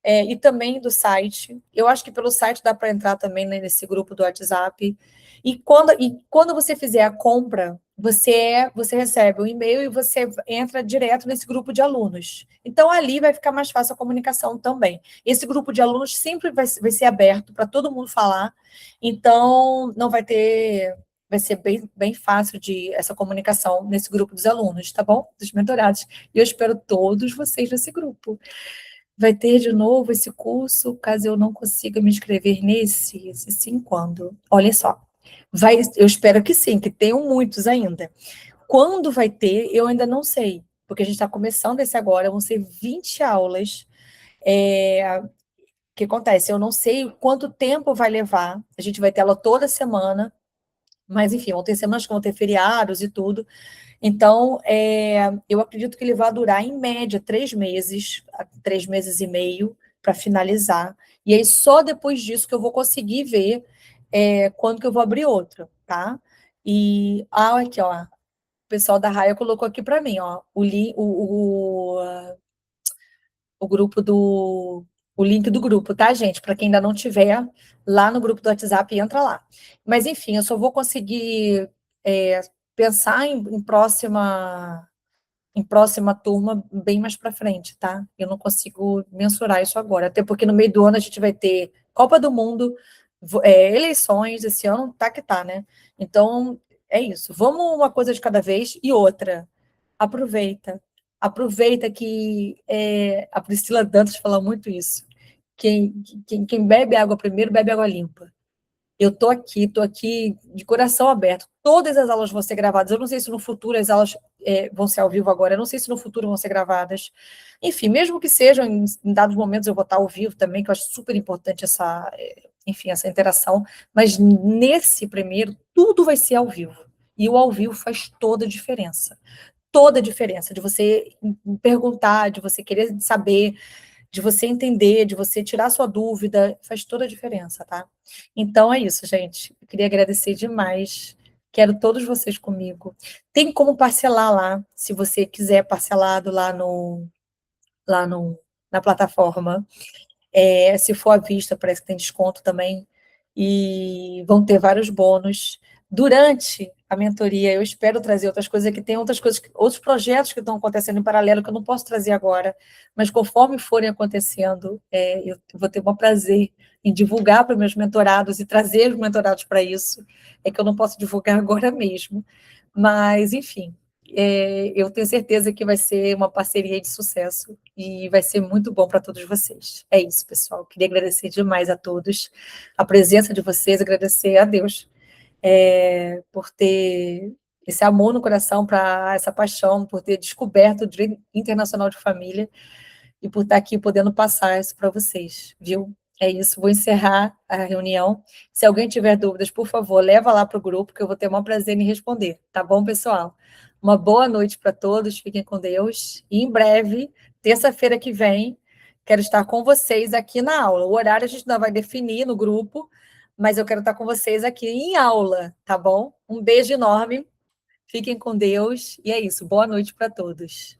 e também do site. Eu acho que pelo site dá para entrar também, né, nesse grupo do WhatsApp. E quando você fizer a compra, você recebe um e-mail e você entra direto nesse grupo de alunos. Então, ali vai ficar mais fácil a comunicação também. Esse grupo de alunos sempre vai ser aberto para todo mundo falar, então não vai ter. Vai ser bem fácil essa comunicação nesse grupo dos alunos, tá bom? Dos mentorados. E eu espero todos vocês nesse grupo. Vai ter de novo esse curso, caso eu não consiga me inscrever nesse? Esse sim, quando? Olha só. Eu espero que sim, que tenham muitos ainda. Quando vai ter, eu ainda não sei, porque a gente está começando esse agora, vão ser 20 aulas. O que acontece? Eu não sei quanto tempo vai levar, a gente vai ter aula toda semana, mas enfim, vão ter semanas que vão ter feriados e tudo. Então, eu acredito que ele vai durar, em média, 3 meses, 3 meses e meio, para finalizar. E aí, só depois disso que eu vou conseguir ver quando que eu vou abrir outro, tá? E, aqui, ó, o pessoal da Raia colocou aqui para mim, ó, o grupo o link do grupo, tá, gente? Para quem ainda não tiver lá no grupo do WhatsApp, entra lá. Mas, enfim, eu só vou conseguir pensar em próxima turma bem mais para frente, tá? Eu não consigo mensurar isso agora, até porque no meio do ano a gente vai ter Copa do Mundo, eleições, esse ano tá que tá, né? Então, é isso. Vamos uma coisa de cada vez. E outra, aproveita. Aproveita que a Priscila Dantas fala muito isso. Quem bebe água primeiro, bebe água limpa. Eu tô aqui de coração aberto. Todas as aulas vão ser gravadas. Eu não sei se no futuro as aulas vão ser ao vivo agora. Eu não sei se no futuro vão ser gravadas. Enfim, mesmo que sejam, em dados momentos eu vou estar ao vivo também, que eu acho super importante enfim, essa interação. Mas nesse primeiro, tudo vai ser ao vivo. E o ao vivo faz toda a diferença, de você perguntar, de você querer saber, de você entender, de você tirar sua dúvida, faz toda a diferença, tá? Então é isso, gente. Eu queria agradecer demais. Quero todos vocês comigo. Tem como parcelar lá, se você quiser parcelado lá no, na plataforma. Se for à vista, parece que tem desconto também. E vão ter vários bônus. Durante a mentoria, eu espero trazer outras coisas, que tem outras coisas, outros projetos que estão acontecendo em paralelo, que eu não posso trazer agora, mas conforme forem acontecendo, eu vou ter um prazer em divulgar para meus mentorados e trazer os mentorados para isso. É que eu não posso divulgar agora mesmo. Mas, enfim, eu tenho certeza que vai ser uma parceria de sucesso e vai ser muito bom para todos vocês. É isso, pessoal. Queria agradecer demais a todos a presença de vocês, agradecer a Deus por ter esse amor no coração, para essa paixão, por ter descoberto o Direito Internacional de Família e por estar aqui podendo passar isso para vocês, viu? É isso, vou encerrar a reunião. Se alguém tiver dúvidas, por favor, leva lá para o grupo, que eu vou ter o maior prazer em responder, tá bom, pessoal? Uma boa noite para todos, fiquem com Deus, e em breve, terça-feira que vem, quero estar com vocês aqui na aula. O horário a gente ainda vai definir no grupo, mas eu quero estar com vocês aqui em aula, tá bom? Um beijo enorme, fiquem com Deus, e é isso, boa noite para todos.